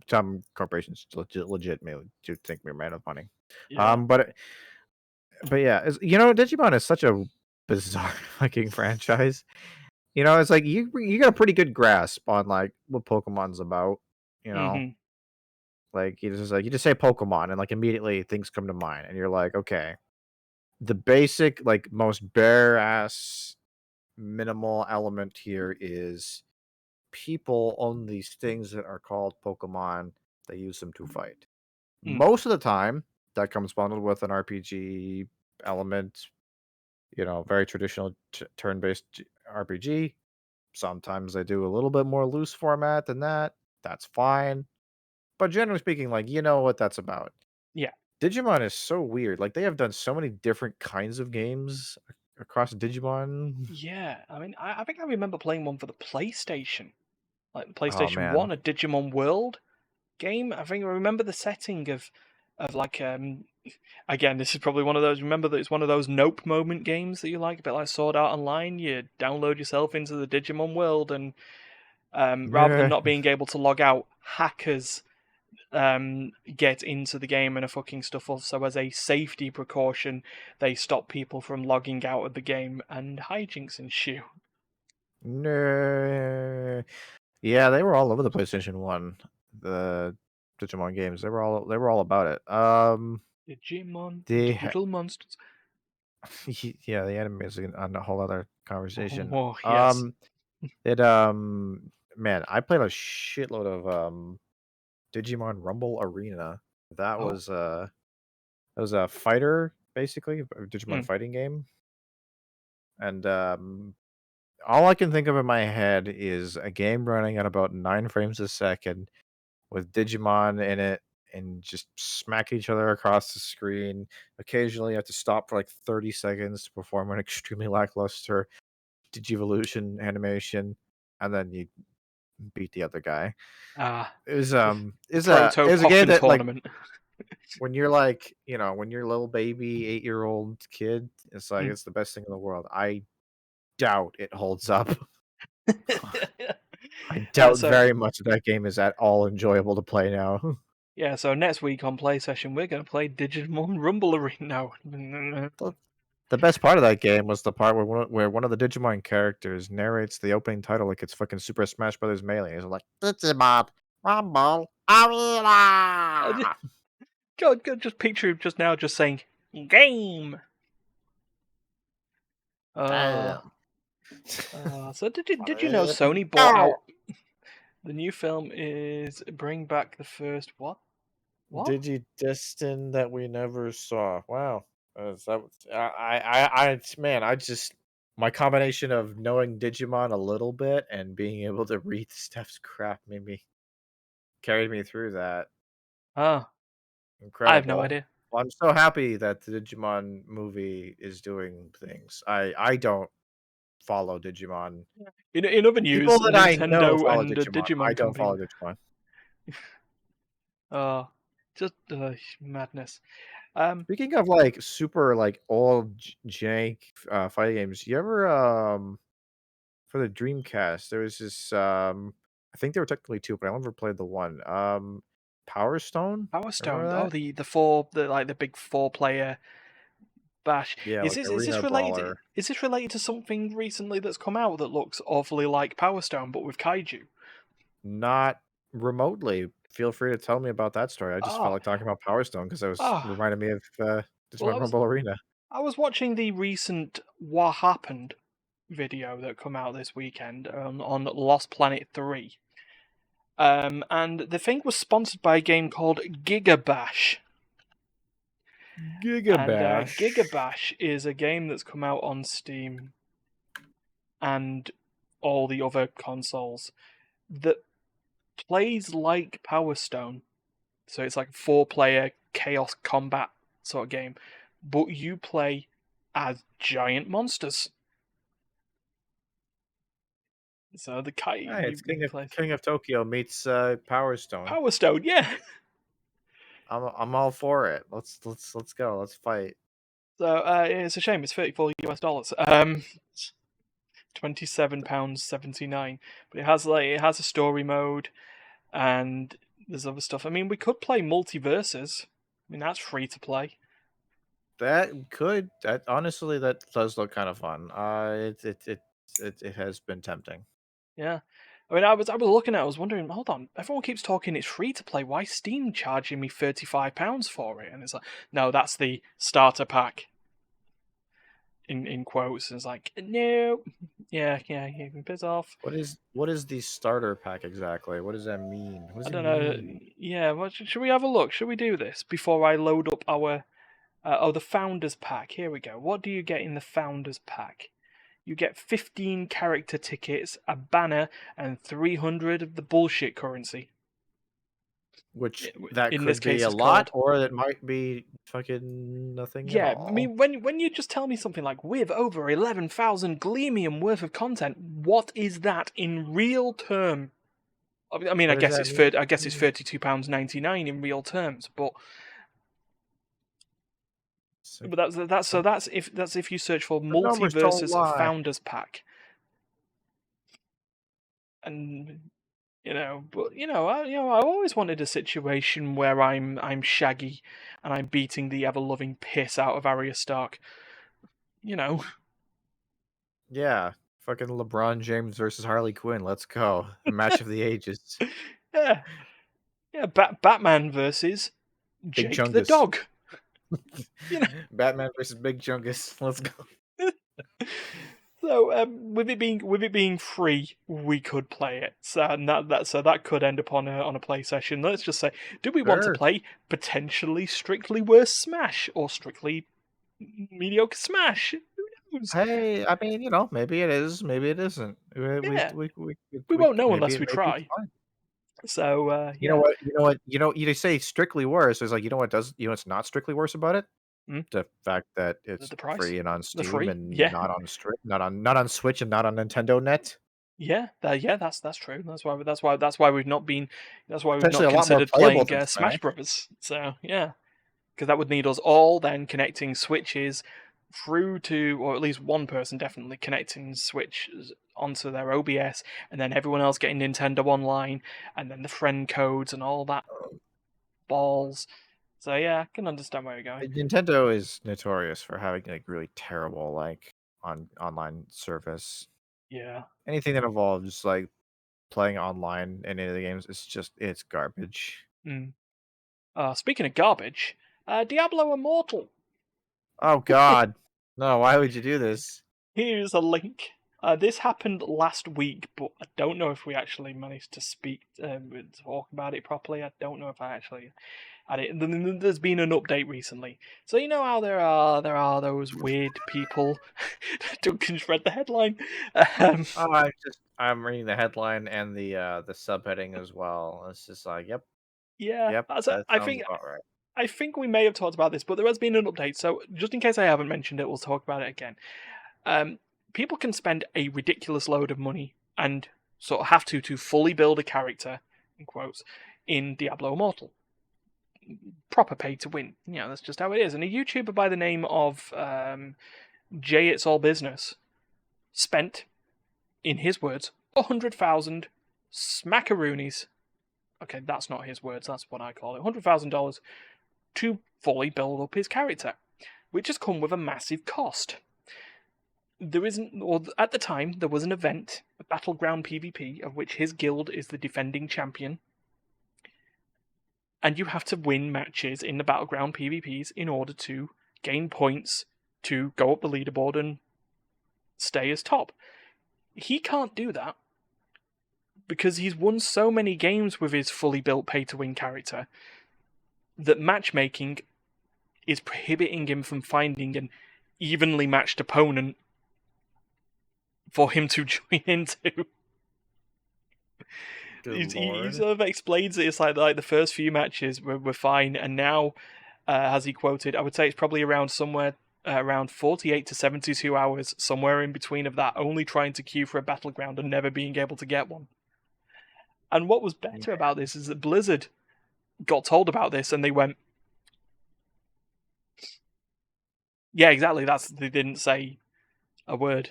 corporations legitimately do think we're made of money. Yeah. But yeah, Digimon is such a bizarre fucking franchise. It's like you got a pretty good grasp on like what Pokemon's about. Like you just say Pokemon and like immediately things come to mind, and you're like, okay, the basic, like, most bare ass minimal element here is people own these things that are called Pokemon. They use them to fight. Most of the time, that comes bundled with an RPG element. Very traditional turn-based RPG. Sometimes they do a little bit more loose format than that. That's fine. But generally speaking, like, you know what that's about. Yeah. Digimon is so weird. Like, they have done so many different kinds of games across Digimon. Yeah, I mean, I think I remember playing one for the PlayStation, like the PlayStation man. 1, a Digimon World game. I think I remember the setting of like, again, this is probably one of those, remember that it's one of those nope moment games that you like, a bit like Sword Art Online. You download yourself into the Digimon world, and rather than not being able to log out, hackers get into the game and are fucking stuff up. So as a safety precaution, they stop people from logging out of the game, and hijinks ensue. No. Yeah, they were all over the PlayStation 1. The Digimon games. They were all about it. Digimon, The digital monsters. yeah, the anime is a whole other conversation. Oh, yes. Man, I played a shitload of Digimon Rumble Arena. That was a fighter, basically, a Digimon fighting game. And all I can think of in my head is a game running at about 9 frames a second with Digimon in it, and just smack each other across the screen. Occasionally you have to stop for like 30 seconds to perform an extremely lackluster Digivolution animation, and then you beat the other guy. It was a game that, tournament. Like, when you're like, when you're a little baby 8-year-old kid, it's like it's the best thing in the world. I doubt it holds up. I doubt very much that game is at all enjoyable to play now. Yeah, so next week on Play Session, we're going to play Digimon Rumble Arena now. The best part of that game was the part where one of the Digimon characters narrates the opening title like it's fucking Super Smash Brothers Melee. It's like Digimon Rumble Arena. God, just picture him just now just saying game. Damn. So did you know Sony bought out the new film is bring back the first what? Digidestin that we never saw. Wow. Man, I just my combination of knowing Digimon a little bit and being able to read Steph's crap carried me through that. Ah, I have no Incredible. idea. Well, I'm so happy that the Digimon movie is doing things. I don't follow Digimon. In other news, People that I know Nintendo follow and the Digimon. I Digimon don't company. follow Digimon. Just madness. Speaking of like super like old jank fighting games, you ever for the Dreamcast there was this I think there were technically two, but I never played the one. Power Stone? Power Remember Stone. Oh, that? the big 4-player bash. Yeah, Is like this arena brawler. Is this related to something recently that's come out that looks awfully like Power Stone but with kaiju? Not remotely. Feel free to tell me about that story. I just felt Oh, like talking about Power Stone because I was oh. reminded me of Well, Digimon Rumble Arena. I was watching the recent What Happened video that come out this weekend on Lost Planet 3. And the thing was sponsored by a game called Gigabash. And Gigabash. Gigabash is a game that's come out on Steam and all the other consoles that plays like Power Stone. So it's like a 4-player chaos combat sort of game, but you play as giant monsters. So the kite Hey, it's you play King of Tokyo meets Power Stone. Power Stone, yeah. I'm all for it. Let's go. Let's fight. So it's a shame it's $34. £27.79. But it has a story mode and there's other stuff. I mean, we could play multiverses. I mean, that's free to play. That honestly that does look kind of fun. It has been tempting. Yeah. I mean, I was looking at it, I was wondering, hold on, everyone keeps talking it's free to play. Why is Steam charging me £35 for it? And it's like, no, that's the starter pack. In quotes, and it's like, no, yeah, you can piss off. What is the starter pack exactly? What does that mean? What I does it don't know. mean? Yeah, well, should we have a look? Should we do this before I load up our the Founders Pack? Here we go. What do you get in the Founders Pack? You get 15 character tickets, a banner, and 300 of the bullshit currency. Which that in could this be case a is lot, called. or it might be fucking nothing at Yeah, I all. mean, when you just tell me something like with over 11,000 Gleamium worth of content, what is that in real term? I mean, What does that mean? I guess it's £32.99 in real terms, but that's if you search for The numbers don't Multiverses lie. Founders Pack, and I always wanted a situation where I'm Shaggy and I'm beating the ever loving piss out of Arya Stark. You know. Yeah, fucking LeBron James versus Harley Quinn. Let's go. The match of the ages. Yeah. Yeah, Batman versus Big Jake the Chungus. dog. Batman versus Big Chungus. Let's go. So with it being free, we could play it. So that could end up on a play session. Let's just say, do we want to Sure. play potentially strictly worse Smash or strictly mediocre Smash? Who knows? Hey, I mean, maybe it is, maybe it isn't. Yeah, we won't know unless we Maybe it's try. fine. So You know yeah. what? You say strictly worse. It's like, what's not strictly worse about it? Hmm? The fact that it's The price, free and on the Steam free, and yeah. not on Switch and not on Nintendo Net. Yeah, that's true. That's why we've not Potentially a lot more considered playable playing than Smash Smash. Brothers. So yeah, because that would need us all then connecting switches through to, or at least one person definitely connecting Switch onto their OBS, and then everyone else getting Nintendo Online, and then the friend codes and all that balls. So yeah, I can understand where you're going. Nintendo is notorious for having like really terrible like online service. Yeah. Anything that involves like playing online in any of the games, it's garbage. Mm. Speaking of garbage, Diablo Immortal. Oh God, no! Why would you do this? Here's a link. This happened last week, but I don't know if we actually managed to talk about it properly. I don't know if I actually had it. There's been an update recently, so you know how there are those weird people. Duncan's read the headline. Um, Oh, I'm reading the headline and the subheading as well. It's just like, yeah, yep, that's that I sounds think about right. I think we may have talked about this, but there has been an update. So just in case I haven't mentioned it, we'll talk about it again. People can spend a ridiculous load of money and sort of have to fully build a character, in quotes, in Diablo Immortal. Proper pay to win. You know, that's just how it is. And a YouTuber by the name of Jay It's All Business spent, in his words, 100,000 smackaroonies. Okay, that's not his words, that's what I call it. $100,000 to fully build up his character, which has come with a massive cost. There isn't, or at the time, there was an event, a battleground PvP, of which his guild is the defending champion. And you have to win matches in the battleground PvPs in order to gain points to go up the leaderboard and stay as top. He can't do that because he's won so many games with his fully built pay to win character that matchmaking is prohibiting him from finding an evenly matched opponent for him to join into. He sort of explains it. It's like the first few matches were fine, and now, as he quoted, I would say it's probably around somewhere around 48 to 72 hours, somewhere in between of that, only trying to queue for a battleground and never being able to get one. And what was better about this is that Blizzard got told about this and they went, yeah, exactly. They didn't say a word.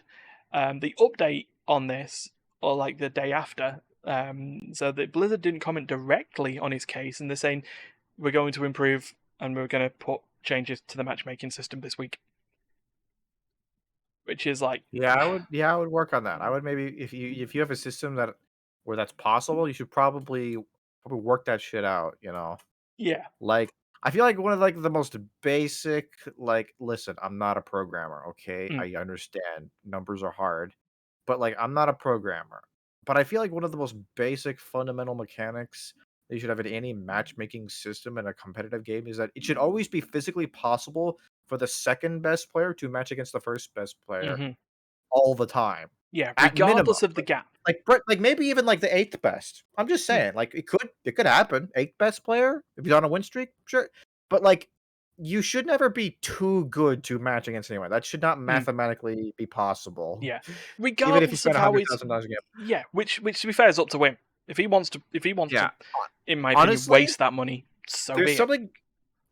The update on this, or like the day after, so that Blizzard didn't comment directly on his case, and they're saying we're going to improve and we're going to put changes to the matchmaking system this week, which is like, I would work on that. I would maybe if you have a system where that's possible, you should probably work that shit out. You know, yeah, like I feel like one of like the most basic like listen, I'm not a programmer, okay? I understand numbers are hard, but like I'm not a programmer. But I feel like one of the most basic fundamental mechanics that you should have in any matchmaking system in a competitive game is that it should always be physically possible for the second best player to match against the first best player all the time. yeah, At minimum. regardless of the gap. Like maybe even like the eighth best. I'm just saying, like it could happen. Eighth best player if he's on a win streak, sure. But like you should never be too good to match against anyone. That should not mathematically be possible. Yeah, Even if you regardless spend of how it's $100,000 a game. yeah, which to be fair is up to him. If he wants to, Yeah. in my opinion, Honestly, waste that money, so be it.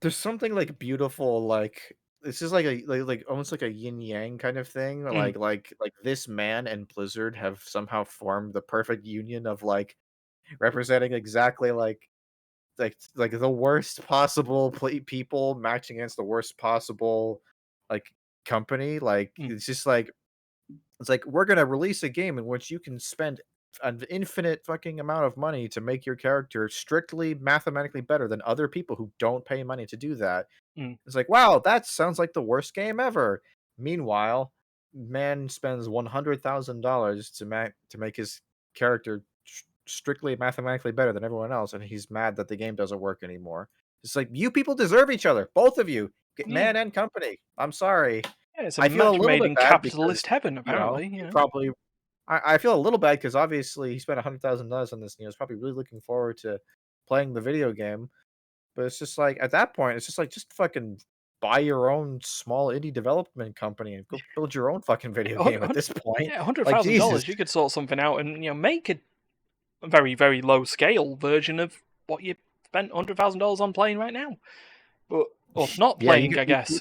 There's something like beautiful, like this is like like almost like a yin yang kind of thing. Like this man and Blizzard have somehow formed the perfect union of like representing exactly like the worst possible people matching against the worst possible like company. Like it's just like it's like we're gonna release a game in which you can spend an infinite fucking amount of money to make your character strictly mathematically better than other people who don't pay money to do that. It's like, wow, that sounds like the worst game ever. Meanwhile, man spends $100,000 to make his character strictly mathematically better than everyone else, and he's mad that the game doesn't work anymore. It's like you people deserve each other, both of you, man and company. I'm sorry. Yeah, it's a I feel a match little made bit in bad because capitalist heaven, you know apparently. he Yeah, probably. I feel a little bad because obviously he spent $100,000 on this, and he was probably really looking forward to playing the video game. But it's just like at that point, it's just like just fucking buy your own small indie development company and go build your own fucking video game at this point. yeah, hundred Like thousand Jesus. dollars, you could sort something out and make a very very low scale version of what you spent $100,000 on playing right now, but or not Yeah, playing, I guess.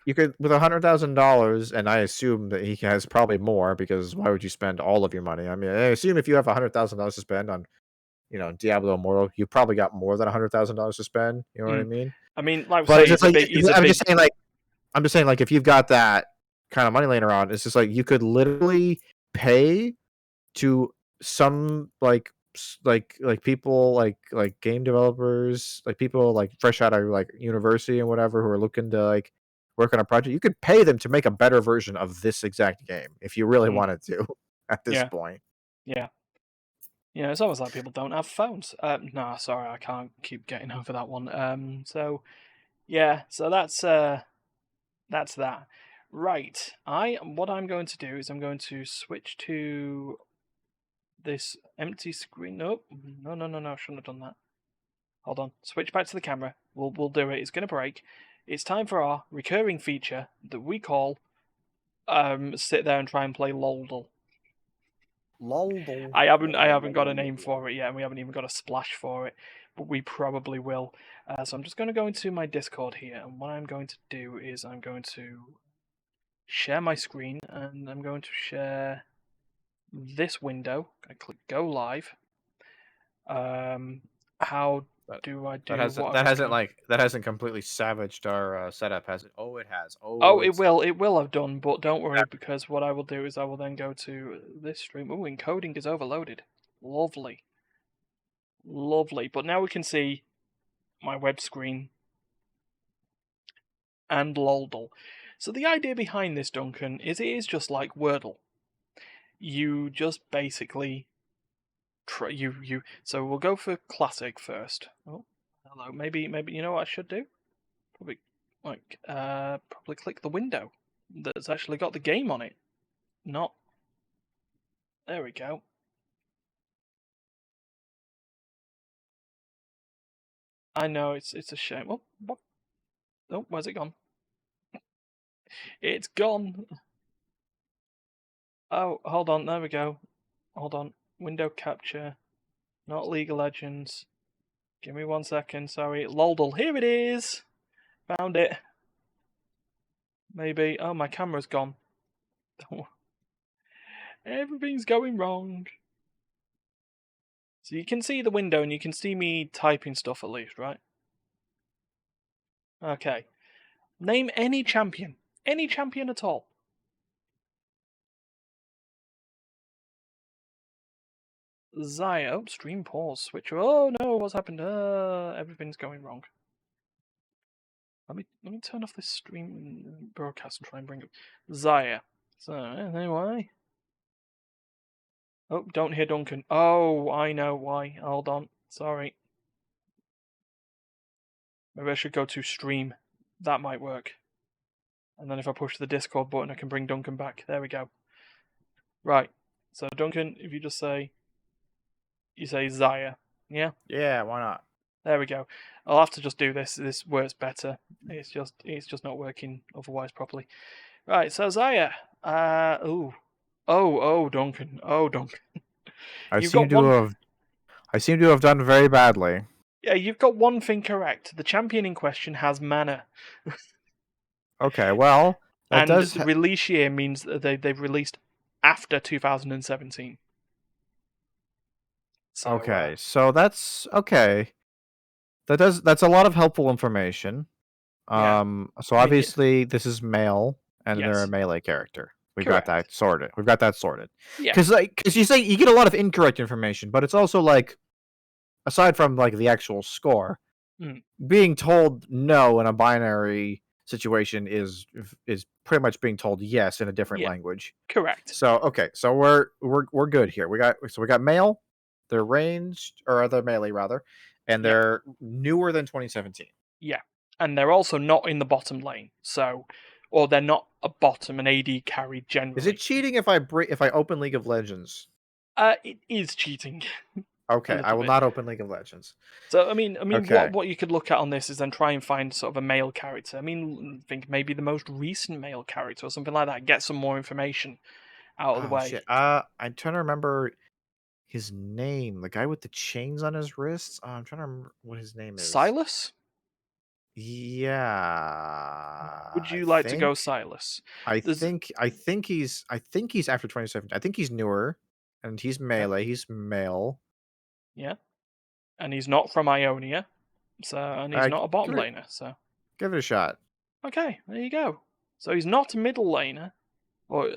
you could with $100,000, and I assume that he has probably more because why would you spend all of your money? I mean, I assume if you have $100,000 to spend on Diablo Immortal, you probably got more than $100,000 to spend. You know what I mean? I mean, like we But say, it's just like I'm I'm just saying like if you've got that kind of money laying around, it's just like you could literally pay to some people like game developers, like people like fresh out of like university and whatever who are looking to like work on a project. You could pay them to make a better version of this exact game if you really wanted to at this Yeah. point. Yeah. Yeah, it's almost like people don't have phones. No, sorry, I can't keep getting over that one. So yeah, so that's that. Right. What I'm going to do is I'm going to switch to this empty screen. Nope. No, no, no, no, I shouldn't have done that. Hold on. Switch back to the camera. We'll do it. It's gonna break. It's time for our recurring feature that we call sit there and try and play Loldle. Lol. I haven't got a name for it yet, and we haven't even got a splash for it, but we probably will. So I'm just going to go into my Discord here, and what I'm going to do is I'm going to share my screen, and I'm going to share this window. I click Go Live. How do I do what I was going? That hasn't completely savaged our setup, has it? Oh, it has. Oh, Oh, it it's will. It will have done, but don't worry because what I will do is I will then go to this stream. Oh, encoding is overloaded. Lovely. Lovely. But now we can see my web screen and Loldle. So the idea behind this, Duncan, is it is just like Wordle. You just basically so we'll go for classic first. Oh, hello. Maybe you know what I should do? Probably click the window that's actually got the game on it. Not. There we go. I know it's a shame. Oh, what? Oh, where's it gone? It's gone. Oh, hold on. There we go. Hold on. Window capture. Not League of Legends. Give me 1 second. Sorry. Loldle. Here it is. Found it. Maybe. Oh, my camera's gone. Everything's going wrong. So you can see the window and you can see me typing stuff at least, right? Okay. Name any champion. Any champion at all. Zaya. Oh, stream pause. Switch. Oh no, what's happened? Everything's going wrong. Let me turn off this stream broadcast and try and bring up Zaya. So anyway. Oh, don't hear Duncan. Oh, I know why. Hold on. Sorry. Maybe I should go to stream. That might work. And then if I push the Discord button, I can bring Duncan back. There we go. Right. So Duncan, if you just say Zaya. Yeah? Yeah, why not? There we go. I'll have to just do this. This works better. It's just not working otherwise properly. Right, so Zaya. Oh, Duncan. Oh, Duncan. I seem to have done very badly. Yeah, you've got one thing correct. The champion in question has mana. Okay, well, that and does the release year means that they've released after 2017. So, okay, so that's okay. That's a lot of helpful information. Yeah. So obviously this is male, and they're a Yes. melee character. We've Correct. got that sorted. We've got that sorted. Yeah. Because you say you get a lot of incorrect information, but it's also like, aside from like the actual score, being told no in a binary situation is pretty much being told yes in a different language. Correct. So okay, so we're good here. We got male, they're ranged, or they're melee rather, and they're newer than 2017. Yeah, and they're also not in the bottom lane, or they're not a bottom, an AD carry generally. Is it cheating if I open League of Legends? It is cheating. Okay, I will not open League of Legends. So I mean, okay. what you could look at on this is then try and find sort of a male character. I mean, think maybe the most recent male character or something like that. Get some more information out of the way. Shit. I'm trying to remember his name. The guy with the chains on his wrists. I'm trying to remember what his name is. Silas? Yeah. Would you like to go Silas? I think he's after 2017. I think he's newer, and he's melee. He's male. Yeah, and he's not from Ionia. So, and he's not a bottom give it, laner. So, give it a shot. okay, there you go. So he's not a middle laner, or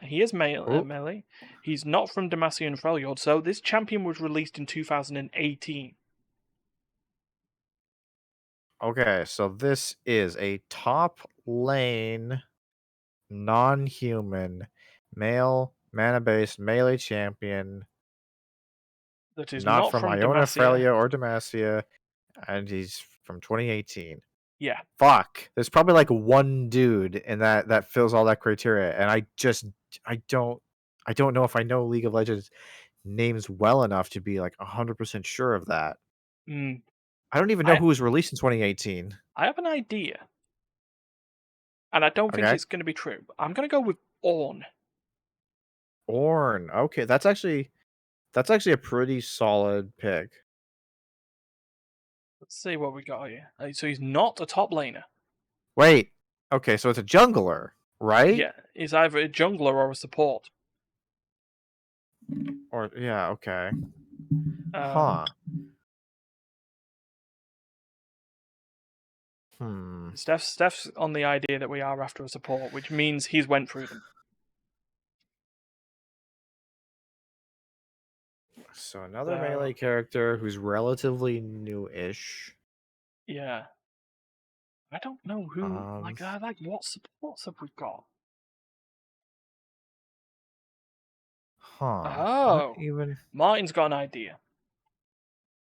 he is melee. He's not from Demacia and Freljord. So this champion was released in 2018. Okay, so this is a top lane, non-human, male, mana-based melee champion, That is not not from from Iona, Demacia. Frelia, or Demacia, and he's from 2018. Yeah. Fuck. There's probably like one dude in that fills all that criteria, and I don't know if I know League of Legends names well enough to be like 100% sure of that. Mm. I don't even know who was released in 2018. I have an idea, and I don't think Okay. it's going to be true. I'm going to go with Ornn. Ornn. Okay, that's actually a pretty solid pick. Let's see what we got here. So he's not a top laner. Wait. Okay, so it's a jungler, right? Yeah, he's either a jungler or a support. Or yeah, okay. Huh. Steph's on the idea that we are after a support, which means he's went through them. So another melee character who's relatively new-ish. Yeah. I don't know who. Like what supports have we got? Huh. Oh, not even. Martin's got an idea.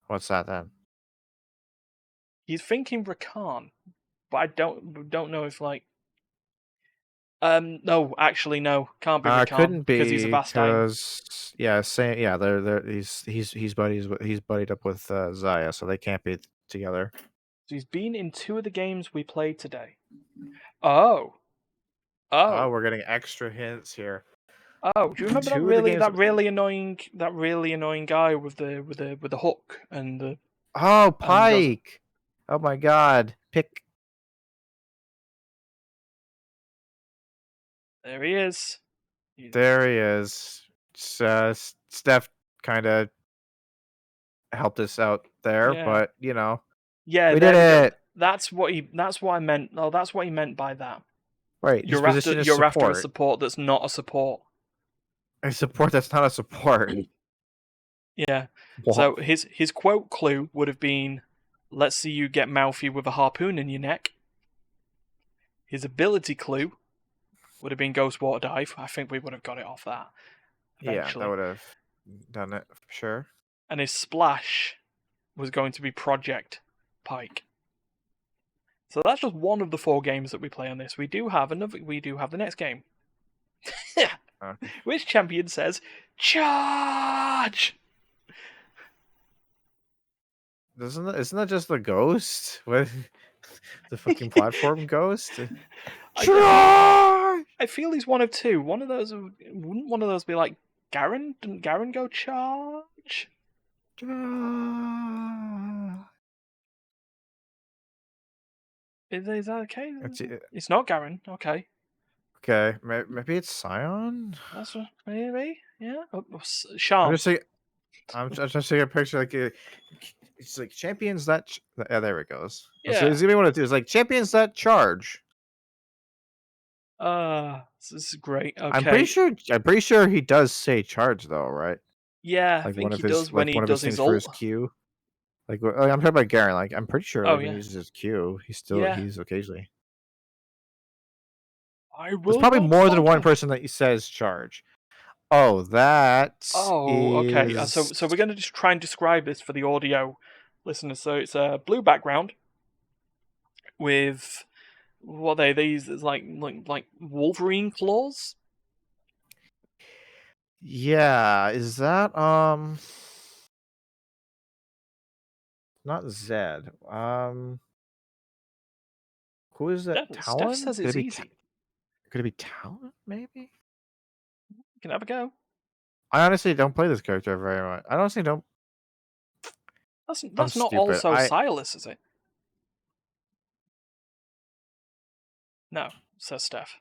What's that then? He's thinking Rakan, but I don't know if like. No, actually, no, can't be Rakan Couldn't be because he's a Vastine. because yeah, same yeah. They're he's buddied up with Zaya, so they can't be together. So he's been in 2 of the games we played today. Oh, we're getting extra hints here. Oh, do you remember that really annoying guy with the hook and the Pike? Oh my god. Pick. There he is. There he is. Steph kind of helped us out there, but you know. Yeah, we did it. That's what I meant. Oh, that's what he meant by that. Right. You're after a support that's not a support. A support that's not a support. Yeah. What? So his quote clue would have been, "Let's see you get mouthy with a harpoon in your neck." His ability clue would have been Ghost Water Dive. I think we would have got it off that. Eventually. Yeah, that would have done it for sure. And his splash was going to be Project Pike. So that's just one of the 4 games that we play on this. We do have the next game. Which champion says charge? Isn't that just the ghost? What the fucking platform ghost? Charge! I feel he's one of 2. One of those wouldn't one of those be like Garen? Didn't Garen go charge? Is that okay? It's not Garen. Okay. Okay, maybe it's Scion. That's maybe yeah. Sean. I'm just taking a picture like it's like champions that. Yeah, there it goes. Yeah. So it's gonna be what it is. Like champions that charge. This is great. Okay. I'm pretty sure he does say charge though, right? Yeah, like I think one of he his, does when like he does his ult. First Q. Like I'm talking about Garen. Like I'm pretty sure when he uses his Q, he's occasionally. There's probably more than one person that he says charge. Oh, okay. So we're going to just try and describe this for the audio listeners. So it's a blue background with what are they? These like Wolverine claws. Yeah, is that not Zed? Who is that? Talon? Steph says it's easy. Could it be Talon? Maybe. You can have a go. I honestly don't play this character very much. I honestly don't. That's not also Silas, is it? No, says Steph.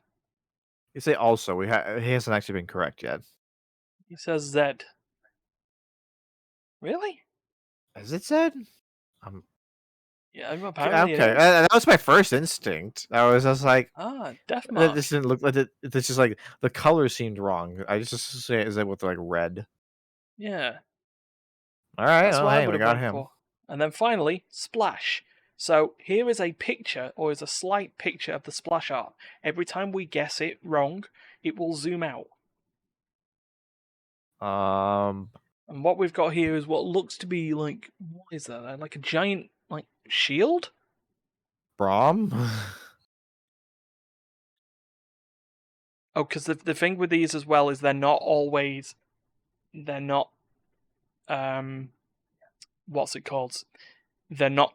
You say also. He hasn't actually been correct yet. He says Zed. Really? Is it Zed? Yeah, apparently Okay, it is. that was my first instinct. I was just like, Death March. this didn't look like it. It's just like the color seemed wrong. I just associate it with like red. Yeah, All right, that's well, what I hey, would we have got went him. for. And then finally, splash. So here is a picture, or is a slight picture of the splash art. Every time we guess it wrong, it will zoom out. And what we've got here is what looks to be like, what is that? Like a giant like shield? Brom. Oh, because the thing with these as well is they're not what's it called? They're not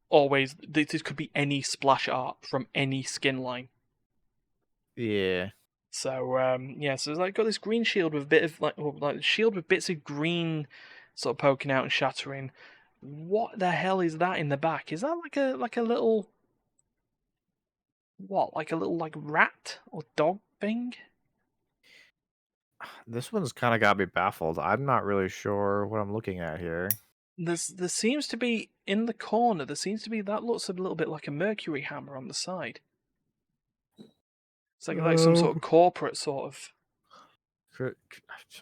always. This could be any splash art from any skin line. Yeah. So so it's like got this green shield with a bit of like shield with bits of green sort of poking out and shattering. What the hell is that in the back? Is that like a little what? Like a little like rat or dog thing? This one's kind of got me baffled. I'm not really sure what I'm looking at here. There seems to be in the corner. There seems to be that looks a little bit like a mercury hammer on the side. It's like some sort of corporate sort of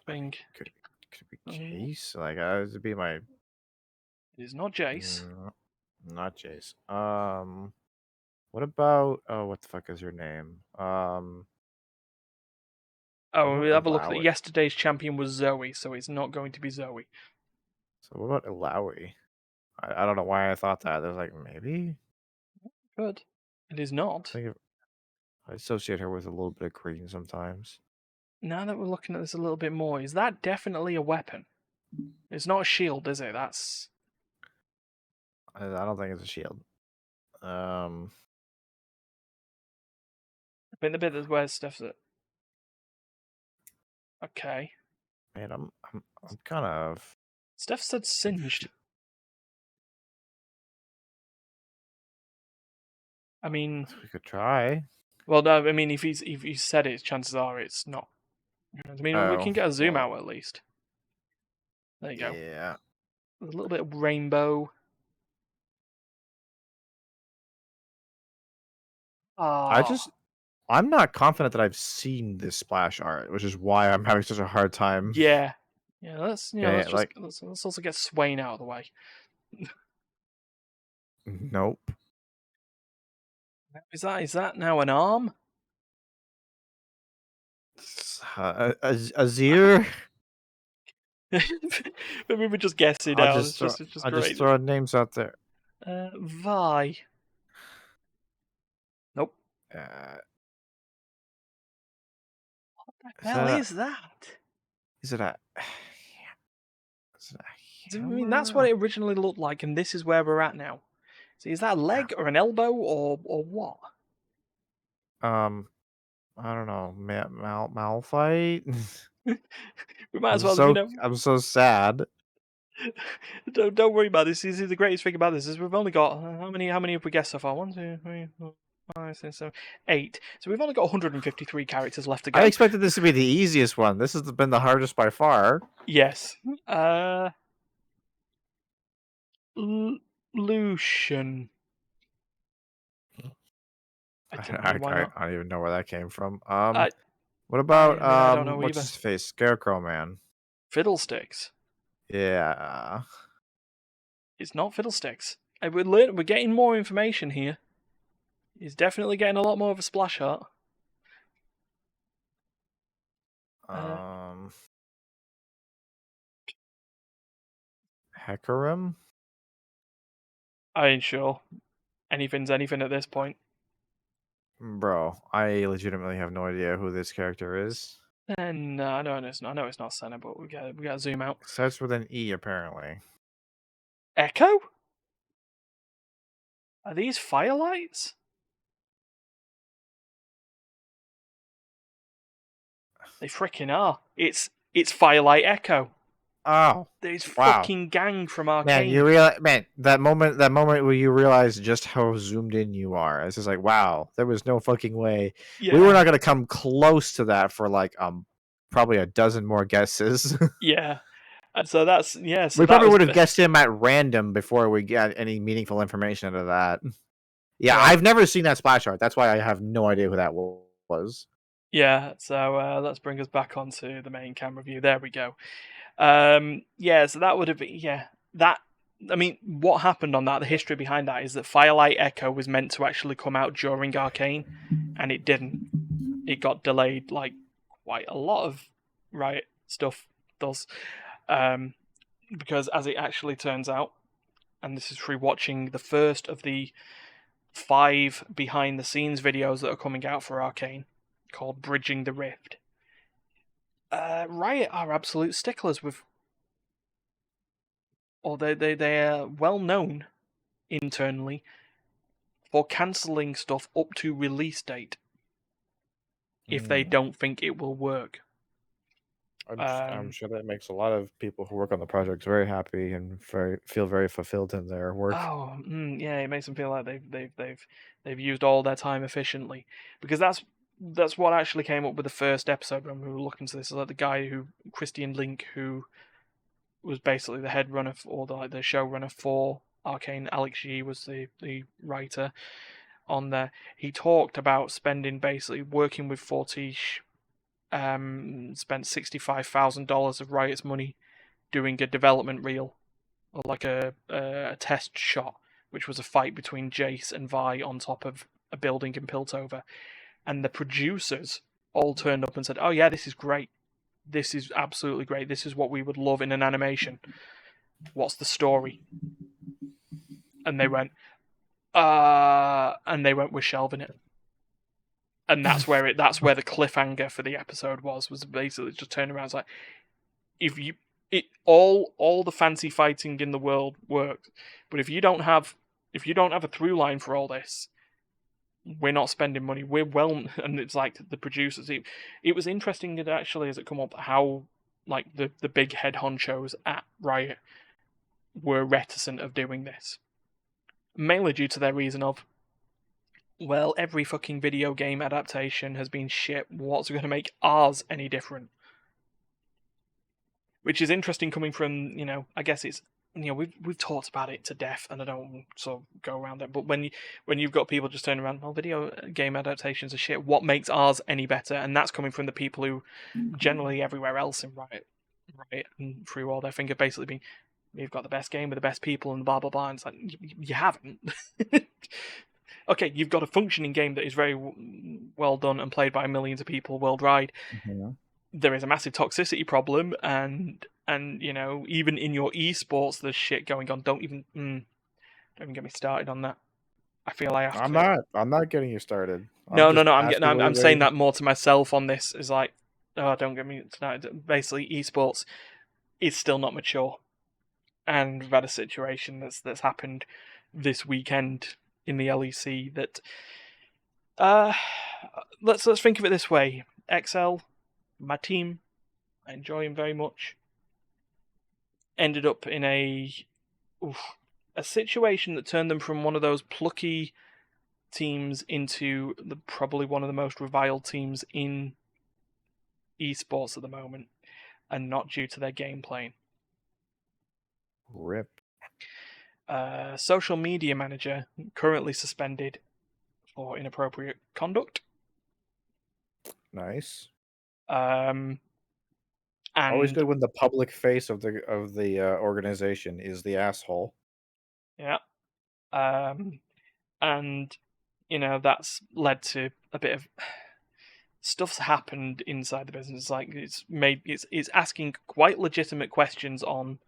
thing. Could it be Jace? Like, it'd be my. It is not Jace. Not Jace. What about? Oh, what the fuck is her name? Oh, we have a look at Illaoi? yesterday's champion was Zoe, so it's not going to be Zoe. So what about Illaoi? I don't know why I thought that. There's like maybe. Good. It is not. I associate her with a little bit of green sometimes. Now that we're looking at this a little bit more, is that definitely a weapon? It's not a shield, is it? That's. I don't think it's a shield. I think the bit that's where stuff's it. Okay. Man, I'm kind of. Steph said singed. I mean, we could try. Well, no. I mean, if he said it, chances are it's not. I mean, we can get a zoom out at least. There you go. Yeah. A little bit of rainbow. I'm not confident that I've seen this splash art, which is why I'm having such a hard time. Yeah. Let's also get Swain out of the way. Nope. Is that now an arm? Azir. Maybe we're just guessing now. It's just I'll great. just throw names out there. Vi. Nope. What the hell is that? Is it a? I mean, that's what it originally looked like, and this is where we're at now. So is that a leg or an elbow or what? I don't know. Malphite. We might as well. I'm so sad. Don't worry about this. This is the greatest thing about this is we've only got how many have we guessed so far? 1, 2, 3, 4, 5, 6, 7, 8. So we've only got 153 characters left to go. I expected this to be the easiest one. This has been the hardest by far. Yes. Lucian. I don't even know where that came from. What I about don't know what's either. his face? Scarecrow Man. Fiddlesticks. Yeah. It's not Fiddlesticks. We're getting more information here. He's definitely getting a lot more of a splash art. Hecarim? I ain't sure. Anything's anything at this point. Bro, I legitimately have no idea who this character is. And I know it's not Senna, but we got to zoom out. Starts with an E, apparently. Echo? Are these firelights? They freaking are. It's Firelight Echo. Oh, there's fucking gang from Arcane. Man, that moment where you realize just how zoomed in you are. It's just like, wow, there was no fucking way. Yeah. We were not gonna come close to that for like probably a dozen more guesses. Yeah. And so that's so we that probably was would have guessed him at random before we got any meaningful information out of that. Yeah, right. I've never seen that splash art. That's why I have no idea who that was. Yeah, so let's bring us back onto the main camera view. There we go. So that would have been that. I mean, what happened on that? The history behind that is that Firelight Echo was meant to actually come out during Arcane, and it didn't. It got delayed like quite a lot of Riot stuff does, because as it actually turns out, and this is through watching the first of the 5 behind the scenes videos that are coming out for Arcane, called Bridging the Rift. Riot are absolute sticklers with, or they are well known internally for cancelling stuff up to release date if they don't think it will work. I'm sure that makes a lot of people who work on the projects very happy and feel very fulfilled in their work. Oh, yeah, it makes them feel like they've used all their time efficiently, because that's what actually came up with the first episode when we were looking to this. Like the guy Christian Link, who was basically the head runner or the showrunner for Arcane. Alex G was the writer on there. He talked about spending, basically working with Fortiche, spent $65,000 of Riot's money doing a development reel, or like a test shot, which was a fight between Jace and Vi on top of a building in Piltover. And the producers all turned up and said, "Oh yeah, this is great. This is absolutely great. This is what we would love in an animation. What's the story?" And they went, we're shelving it. And that's where the cliffhanger for the episode was basically just turning around. It's like, all the fancy fighting in the world works, but if you don't have a through line for all this, we're not spending money. And it's like the producers. It was interesting that actually, as it come up, how like the big head honchos at Riot were reticent of doing this, mainly due to their reason of, well, every fucking video game adaptation has been shit. What's going to make ours any different? Which is interesting coming from, I guess it's, we've talked about it to death, and I don't sort of go around it. But when you've got people just turning around, well, video game adaptations are shit. What makes ours any better? And that's coming from the people who, generally everywhere else in Riot, and through all their finger basically being, we've got the best game with the best people and blah blah blah. And it's like, you haven't. Okay, you've got a functioning game that is very well done and played by millions of people worldwide. Mm-hmm. There is a massive toxicity problem, and even in your esports, there's shit going on. Don't even get me started on that. I feel I have to. I'm not getting you started. No. I'm saying that more to myself on this. Is like, oh, don't get me started. Basically, esports is still not mature, and we've had a situation that's happened this weekend in the LEC that. Let's think of it this way. XL, my team, I enjoy him very much, ended up in a situation that turned them from one of those plucky teams into probably one of the most reviled teams in esports at the moment, and not due to their gameplay. RIP. Social media manager currently suspended for inappropriate conduct. Nice. And always good when the public face of the organization is the asshole. Yeah. And that's led to a bit of stuff's happened inside the business. Like it's asking quite legitimate questions on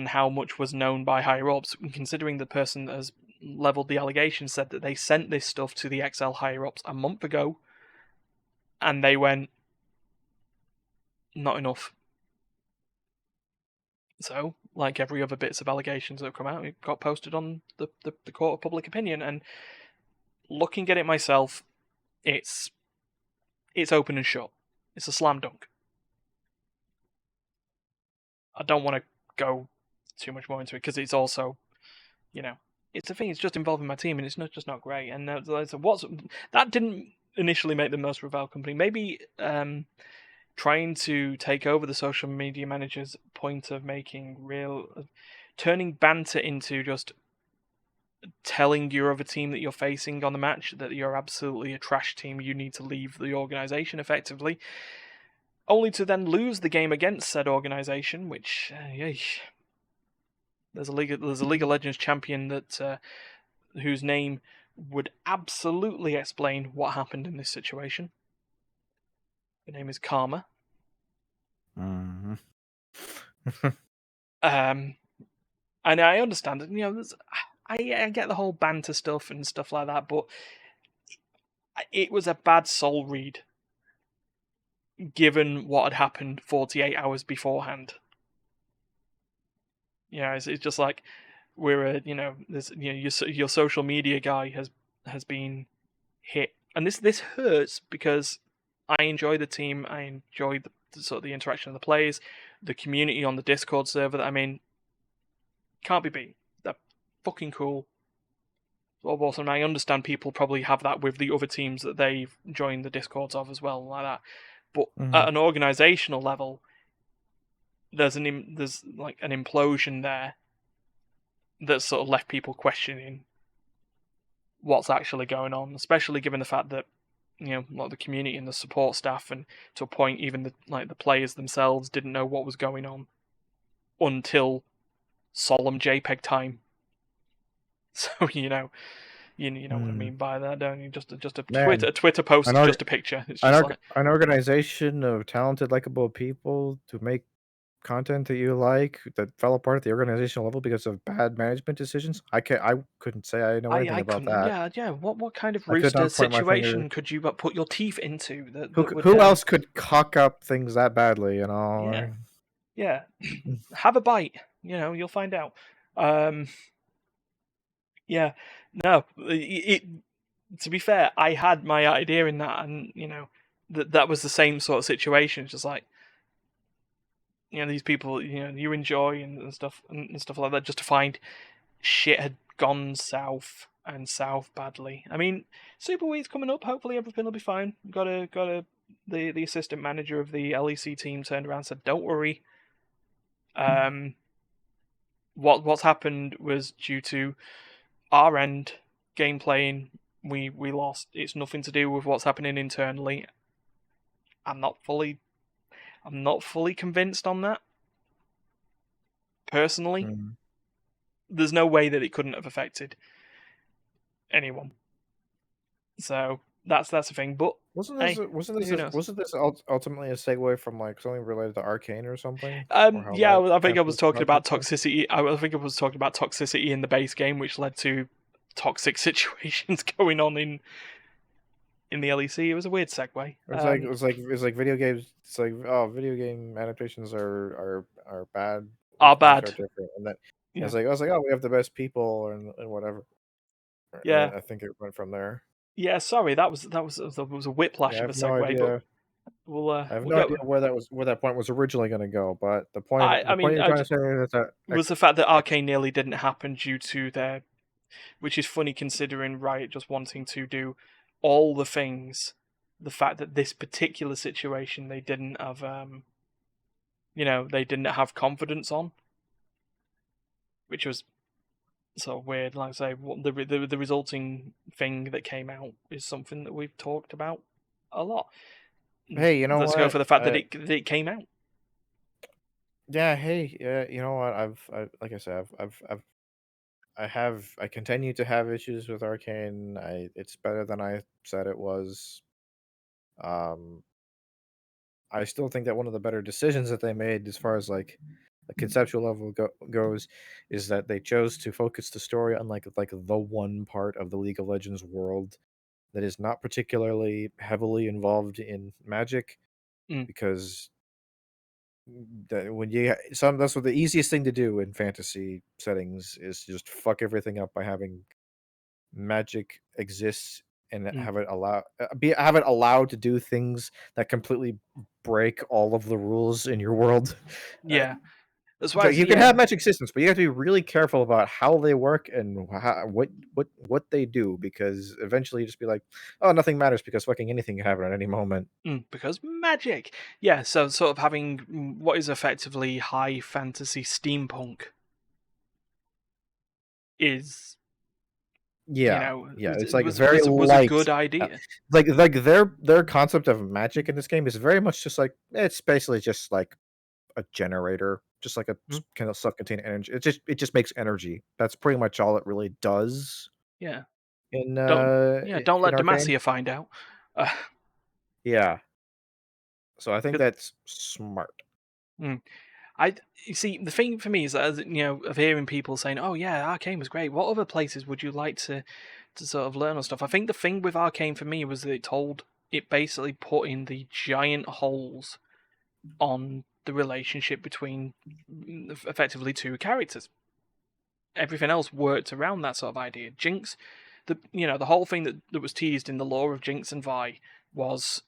how much was known by higher ups, considering the person that has leveled the allegation said that they sent this stuff to the XL higher ups a month ago, and they went, not enough. So, like every other bits of allegations that have come out, it got posted on the court of public opinion. And looking at it myself, it's open and shut. It's a slam dunk. I don't want to go too much more into it because it's also, it's a thing. It's just involving my team, and it's just not great. And that didn't initially make them the most reviled company. Maybe trying to take over the social media manager's point of turning banter into just telling your other team that you're facing on the match that you're absolutely a trash team, you need to leave the organization effectively, only to then lose the game against said organization, which there's a League of Legends champion that whose name would absolutely explain what happened in this situation. Her name is Karma. Mm-hmm. And I understand it. I get the whole banter stuff and stuff like that, but it was a bad soul read, given what had happened 48 hours beforehand. It's just like your social media guy has been hit, and this hurts because I enjoy the team, I enjoy the sort of the interaction of the players, the community on the Discord server that I'm in. Can't be beat. They're fucking cool. Awesome. I understand people probably have that with the other teams that they've joined the Discords of as well, like that. But at an organizational level, there's like an implosion there that's sort of left people questioning what's actually going on, especially given the fact that a lot of the community and the support staff, and to a point even the players themselves, didn't know what was going on until solemn JPEG time. So you know what I mean by that, don't you? Just a Twitter post is just a picture. It's just an organization of talented, likable people to make content that you like that fell apart at the organizational level because of bad management decisions. I couldn't say I know anything about that. Yeah. What kind of rooster situation could you put your teeth into? Who else could cock up things that badly? Yeah. Have a bite. You'll find out. Yeah. No. To be fair, I had my idea in that, and that was the same sort of situation. It's just like, these people, you enjoy and stuff like that, just to find shit had gone south badly. I mean, Super Week's coming up. Hopefully everything will be fine. The assistant manager of the LEC team turned around and said, "Don't worry. What's happened was due to our end gameplaying. We lost. It's nothing to do with what's happening internally." I'm not fully convinced on that. Personally, there's no way that it couldn't have affected anyone. So that's the thing. But wasn't this ultimately a segue from like something related to Arcane or something? Yeah, I think I was talking about toxicity. I think I was talking about toxicity in the base game, which led to toxic situations going on in the LEC. It was a weird segue. It's like video games. It's like, oh, video game adaptations are bad. Are bad. Are different. And then I was like, oh, we have the best people and whatever. Yeah, I think it went from there. Yeah, sorry, that was a whiplash of a segue. But I have no idea where that point was originally going to go. But the point you're trying to say is that was the fact that Arcane nearly didn't happen due to their, which is funny considering Riot just wanting to do all the things. The fact that this particular situation they didn't have, they didn't have confidence on, which was so weird. Like I say, the resulting thing that came out is something that we've talked about a lot. Hey, let's go for the fact that it came out. Yeah. Hey. Yeah. You know what? I've like I said, I continue to have issues with Arcane. It's better than I said it was. I still think that one of the better decisions that they made, as far as like a conceptual level goes, is that they chose to focus the story on like the one part of the League of Legends world that is not particularly heavily involved in Magic, because that's what the easiest thing to do in fantasy settings is just fuck everything up by having Magic exists and have it allowed to do things that completely break all of the rules in your world. Yeah. That's So why, you can have magic systems, but you have to be really careful about how they work and what they do, because eventually you just be like, oh, nothing matters because fucking anything can happen at any moment. Because magic. Yeah, so sort of having what is effectively high fantasy steampunk is, Yeah, yeah, it's like very was a light. good idea. Like their concept of magic in this game is very much just like it's basically just like a generator, just like a Mhm. kind of self-contained energy. It just makes energy. That's pretty much all it really does Yeah. in Don't in let Arcane. Demacia find out. Uh, Yeah, so I think 'Cause- that's smart. mm. You see, the thing for me is that, of hearing people saying, "Oh yeah, Arcane was great. What other places would you like to sort of learn on stuff?" I think the thing with Arcane for me was that it basically put in the giant holes on the relationship between effectively two characters. Everything else worked around that sort of idea. Jinx, the whole thing that was teased in the lore of Jinx and Vi was,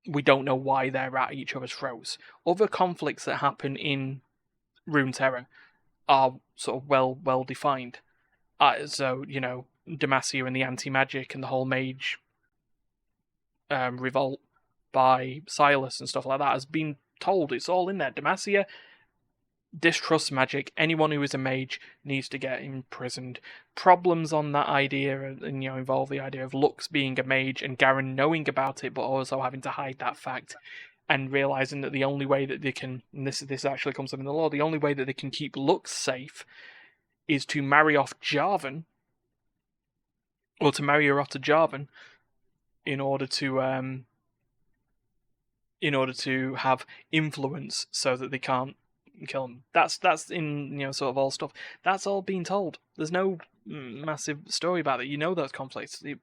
we don't know why they're at each other's throats. Other conflicts that happen in Runeterra are sort of well defined. So Demacia and the anti-magic and the whole mage revolt by Silas and stuff like that has been told. It's all in there. Demacia distrusts magic. Anyone who is a mage needs to get imprisoned. Problems on that idea, and involve the idea of Lux being a mage and Garen knowing about it, but also having to hide that fact, and realizing that the only way that they can, and this actually comes up in the law, the only way that they can keep Lux safe is to marry off Jarvan, or to marry her off to Jarvan, in order to have influence, so that they can't kill him. That's in sort of all stuff. That's all being told. There's no massive story about it. Those conflicts. The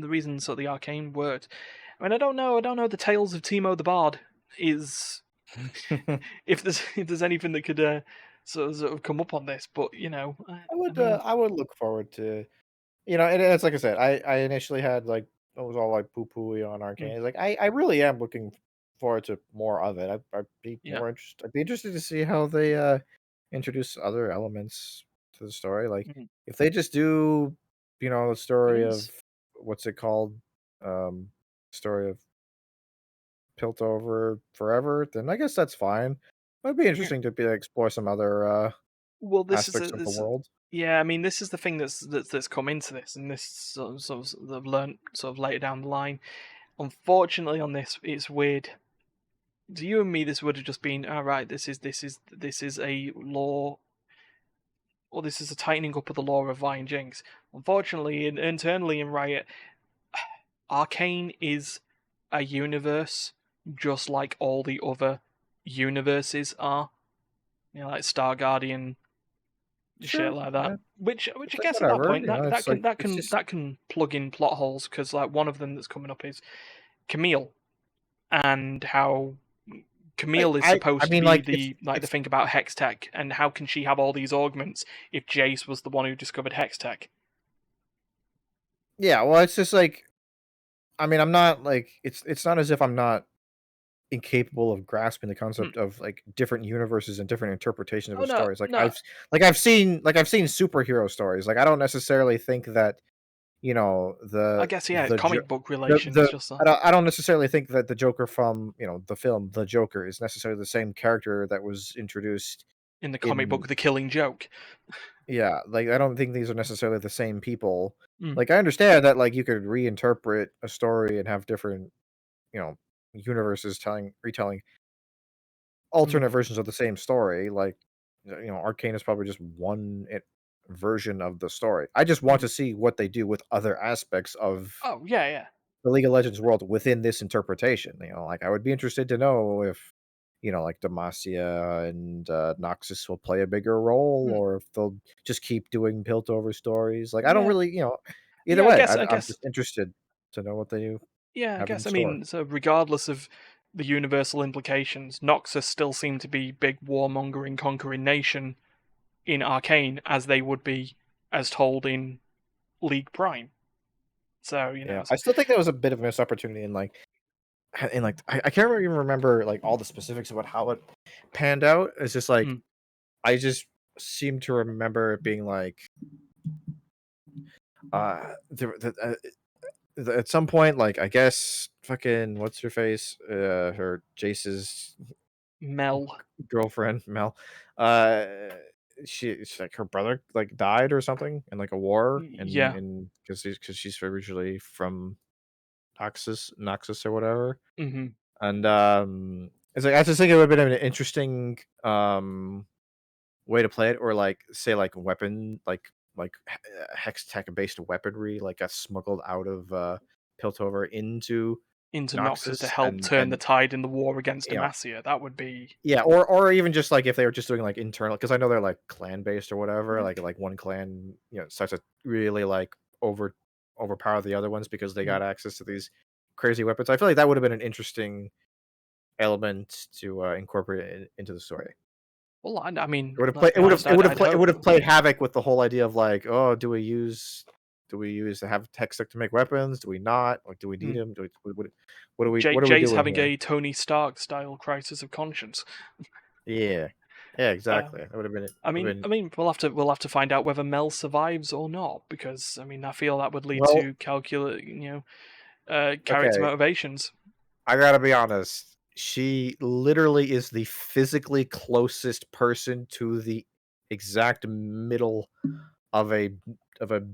reason sort of the Arcane worked. I mean, I don't know. The tales of Timo the Bard is if there's anything that could sort of come up on this, but I mean, I would look forward to, and it's like I said, I initially had like it was all like poo pooey on Arcane. mm, It's like I really am looking forward to more of it. I'd be yeah, more interested. I'd be interested to see how they introduce other elements to the story. Like mm, if they just do, the it story of is. what's it called, story of Piltover forever, then I guess that's fine. It'd be Yeah. interesting to explore some other Well, aspects of the world. yeah. I mean, this is the thing that's come into this, and this sort of I've learned sort of later down the line. Unfortunately, on this, it's weird. To you and me, this would have just been, all right. This is a law, or this is a tightening up of the law of Vi and Jinx. Unfortunately, internally in Riot, Arcane is a universe just like all the other universes are. Like Star Guardian, shit Sure, like that. yeah, Which I it's like guess at that whatever. point that that It's can like that it's can just that can plug in plot holes, because like one of them that's coming up is Camille, and how Camille is I supposed to mean, be like the it's thing about Hex Tech, and how can she have all these augments if Jace was the one who discovered Hex Tech? yeah. Well, it's just like I mean, I'm not like it's not as if I'm not incapable of grasping the Hmm. concept of like different universes and different interpretations of Oh the no, stories. no. I've seen superhero stories. Like I don't necessarily think that I guess yeah, the comic book relations just that. I don't necessarily think that the Joker from the film The Joker is necessarily the same character that was introduced In the comic in book, The Killing Joke. yeah, like I don't think these are necessarily the same people. Mm, Like I understand that like you could reinterpret a story and have different, you know, universes retelling mm, alternate versions of the same story. Like Arcane is probably just one version of the story. I just want mm. to see what they do with other aspects of Oh yeah, yeah. the League of Legends world within this interpretation. Like I would be interested to know if like Demacia and Noxus will play a bigger role, Mm, or if they'll just keep doing Piltover stories. Like I don't yeah, really, either yeah. way, I I'm guess. just interested to know what they Yeah, I have in guess. I store. mean, so regardless of the universal implications, Noxus still seem to be big warmongering, conquering nation in Arcane, as they would be as told in League Prime. So Yeah, I still think that was a bit of a missed opportunity in like and like I can't even remember like all the specifics about how it panned out. It's just like I just seem to remember it being like at some point, like I guess fucking what's her face, her Jace's Mel. girlfriend Mel, uh, she's like her brother like died or something in like a war, Yeah. and because she's originally from Noxus or whatever, and it's like I just think it would have been an interesting way to play it, or like say like weapon like hex tech based weaponry like got smuggled out of Piltover into Noxus to Noxus, help turn the and tide in the war against you know Demacia. That would be yeah, or even just like if they were just doing like internal, because I know they're like clan based or whatever, like one clan starts to really like overpower the other ones because they got access to these crazy weapons. I feel like that would have been an interesting element to incorporate into the story. well. I mean, It would have let's played. be honest. I'd It hope. would have played havoc with the whole idea of like, oh, do we use to have tech stick to make weapons? Do we not? Like, do we need them? What are we Jace doing having here? a Tony Stark style crisis of conscience. Yeah, yeah, exactly. That would have been. I mean, we'll have to find out whether Mel survives or not, because I mean, I feel that would lead Well, to calculate, character okay. motivations. I gotta be honest. She literally is the physically closest person to the exact middle of a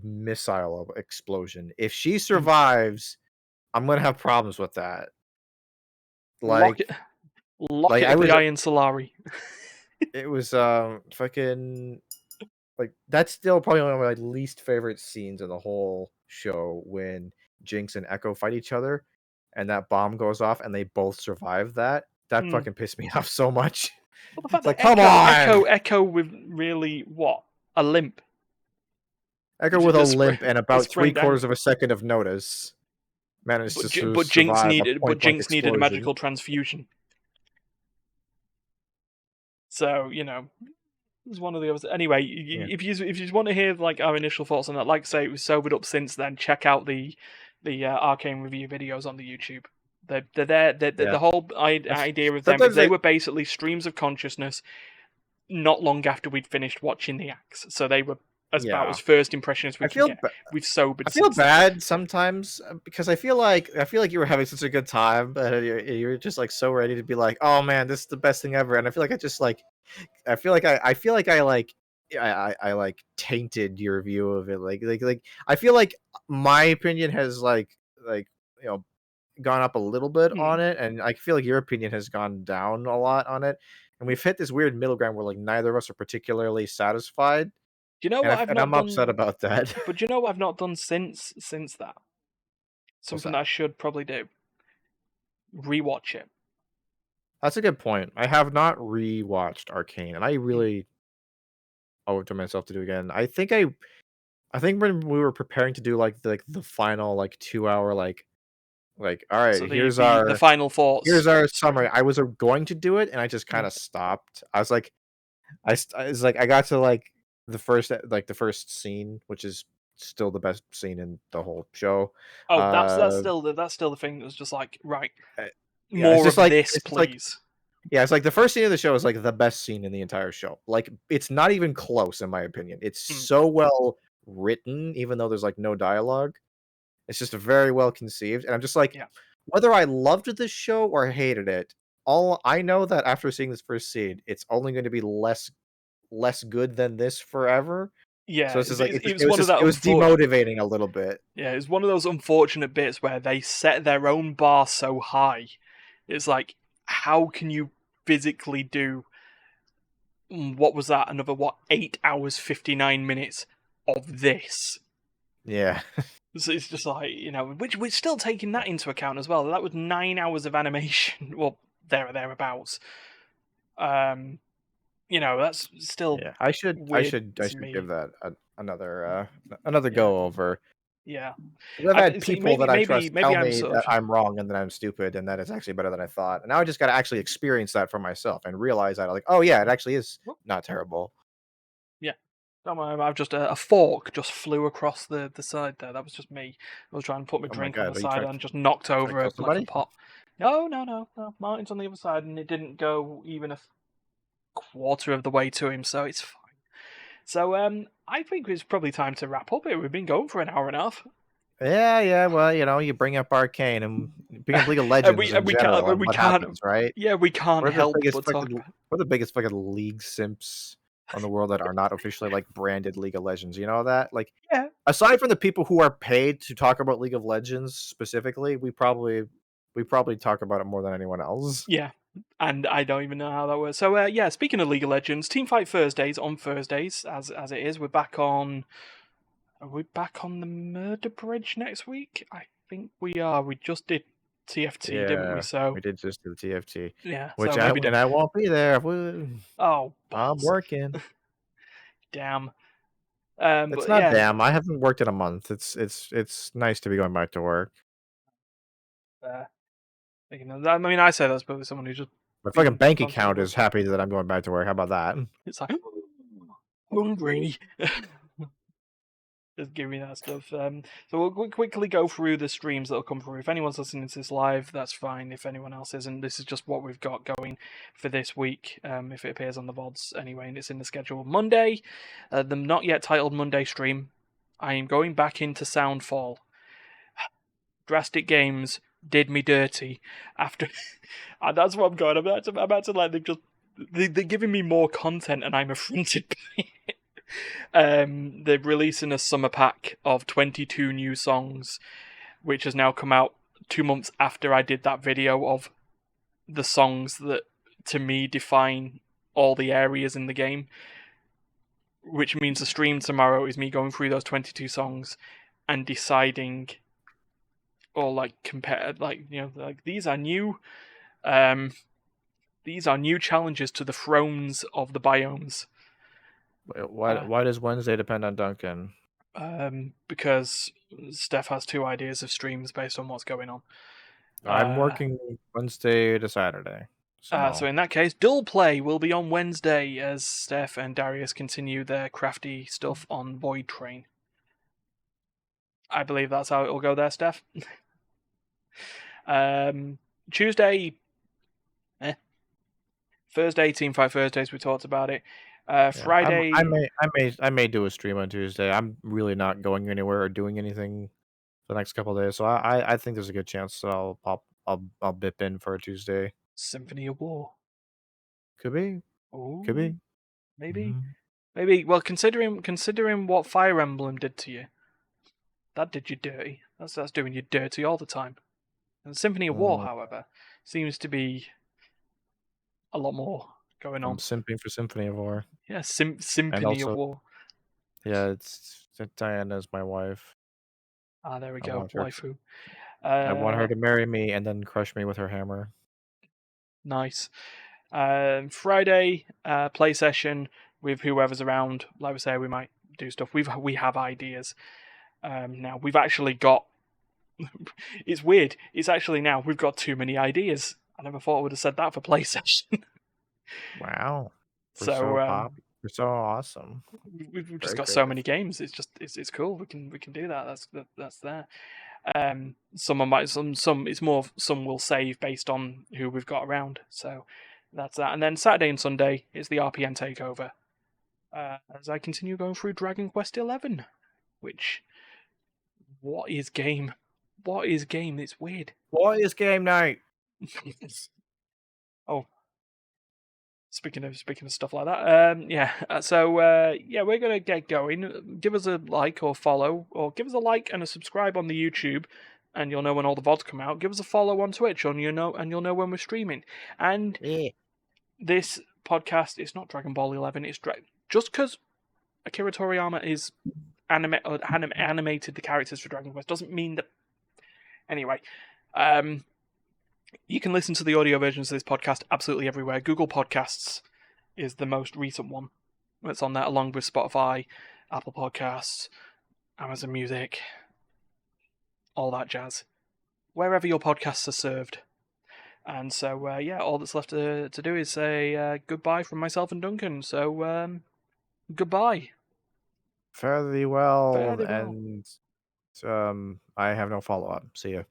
missile explosion. If she survives, I'm gonna have problems with that. Lock it, Like, lock it I at the was Iron Solari. it was fucking like that's still probably one of my least favorite scenes in the whole show when Jinx and Echo fight each other and that bomb goes off and they both survive that. That Hmm. fucking pissed me off so much. Well, the fact It's like, that come on! Echo with really what a limp, Echo with a a, limp and a about three sprained quarters ankle. of a second of notice managed to survive a point blank Jinx needed a explosion. magical transfusion. So it's one of the others. Anyway, Yeah. if you want to hear like our initial thoughts on that, like I say, it was sobered up since then. Check out the Arcane review videos on the YouTube. They're there. Yeah. The whole idea of them is Sometimes they were basically streams of consciousness not long after we'd finished watching the acts. So they were about yeah. as first impression as we I can feel get. We've sobered I feel since then. bad sometimes because I feel like you were having such a good time, but you're just like so ready to be like, oh man, this is the best thing ever, and I feel like I feel like I like tainted your view of it, like I feel like my opinion has like you know gone up a little bit on it, and I feel like your opinion has gone down a lot on it, and we've hit this weird middle ground where like neither of us are particularly satisfied, Do you know what I've and not I'm upset done? about that. But do you know what I've not done since that? What's Something that that? I should probably do. Rewatch it. That's a good point. I have not rewatched Arcane, and I really owe it to myself to do again. I think when we were preparing to do like the final like 2 hour all So right, the final thoughts here's our summary. stream. I was going to do it, and I just kind of stopped. I was like, I was like, I got to like the first scene, which is still the best scene in the whole show. Oh, that's Uh, still the thing that's just like right. yeah, More of this, please. yeah, it's like the first scene of the show is like the best scene in the entire show. Like it's not even close in my opinion. It's so well written, even though there's like no dialogue. It's just very well conceived, and I'm just like, Yeah. whether I loved this show or hated it, all I know that after seeing this first scene, it's only going to be less good than this forever. Yeah, So it's just like it was one of that it was demotivating a little bit. Yeah, it's one of those unfortunate bits where they set their own bar so high. It's like, how can you physically do what was that? Another 8 hours 59 minutes of this? Yeah. So it's just like, which we're still taking that into account as well. That was 9 hours of animation. Well, there or thereabouts. That's still Yeah. I weird should to me. give that another Yeah. go over. Yeah. I've had See, people that I trust tell I'm me sort that of. I'm wrong and that I'm stupid and that it's actually better than I thought. And now I just got to actually experience that for myself and realize that, like, oh yeah, it actually is not terrible. Yeah. I've just a fork just flew across the side there. That was just me. I was trying to put my Oh my drink on god, the are you side trying and just knocked to over kill like a somebody? pot. No. Martin's on the other side, and it didn't go even a quarter of the way to him, so it's fine. So I think it's probably time to wrap up here. We've been going for an hour and a half. Yeah. Well, you bring up Arcane and bring up League of Legends in general, and what happens, right? Yeah, we can't We're the help biggest but talk. we're the biggest fucking league simps on the world that are not officially like branded League of Legends. You know that? Like, Yeah. aside from the people who are paid to talk about League of Legends specifically, we probably talk about it more than anyone else. Yeah, and I don't even know how that works. So yeah, speaking of League of Legends, Teamfight Thursdays on Thursdays, as it is. We're back on. Are we back on the Murder Bridge next week? I think we are. We just did TFT, didn't we? So we did just do the TFT. yeah, Which so maybe I won't be there. Oh, I'm working. Damn. It's But not yeah, damn. I haven't worked in a month. It's nice to be going back to work. I mean, I say that's probably someone who's just My fucking bank constantly account working. is happy that I'm going back to work. How about that? It's like hungry. Just give me that stuff. So we'll quickly go through the streams that'll come through. If anyone's listening to this live, that's fine. If anyone else isn't, this is just what we've got going for this week. If it appears on the VODs anyway, and it's in the schedule. Monday, the not yet titled Monday stream, I am going back into Soundfall. Drastic Games did me dirty after. And that's what I'm going. I'm about to like they're giving me more content, and I'm affronted by it. They're releasing a summer pack of 22 new songs, which has now come out 2 months after I did that video of the songs that, to me, define all the areas in the game. Which means the stream tomorrow is me going through those 22 songs and deciding, or like compare, like these are new. These are new challenges to the thrones of the biomes. Why does Wednesday depend on Duncan? Because Steph has 2 ideas of streams based on what's going on. I'm working Wednesday to Saturday. So in that case, Dull Play will be on Wednesday as Steph and Darius continue their crafty stuff on Void Train. I believe that's how it'll go there, Steph. Tuesday, Thursday, Teamfight Thursdays. We talked about it. Friday, I may do a stream on Tuesday. I'm really not going anywhere or doing anything the next couple of days, so I think there's a good chance that I'll bip in for a Tuesday. Symphony of War. Could be. Ooh, Could be. Maybe. Mm-hmm. Maybe. Well, considering what Fire Emblem did to you, that did you dirty. That's doing you dirty all the time. And Symphony of War, however, seems to be a lot more going on. I'm simping for Symphony of War. Yeah, Symphony of War. Yeah, it's Diana's my wife. Ah, there we go, waifu. I want her to marry me and then crush me with her hammer. Nice. Friday, play session with whoever's around. Like we say, we might do stuff. We have ideas. Now we've actually got. It's weird. It's actually now we've got too many ideas. I never thought I would have said that for play session. Wow. We're so awesome. We've just got so many games. It's cool. We can do that. That's there. Some it's more some will save based on who we've got around. So that's that. And then Saturday and Sunday is the RPN takeover. As I continue going through Dragon Quest XI, which what is game? What is game? It's weird. What is game night? Oh. Speaking of stuff like that, so we're gonna get going. Give us a like or follow, or give us a like and a subscribe on the YouTube, and you'll know when all the VODs come out. Give us a follow on Twitch, and you'll know when we're streaming. And this podcast is not Dragon Ball 11. It's just because Akira Toriyama is animated the characters for Dragon Quest doesn't mean that. Anyway, you can listen to the audio versions of this podcast absolutely everywhere. Google Podcasts is the most recent one that's on there, along with Spotify, Apple Podcasts, Amazon Music, all that jazz. Wherever your podcasts are served. And so, all that's left to do is say goodbye from myself and Duncan. So, goodbye. Fare thee well. And I have no follow-up. See ya.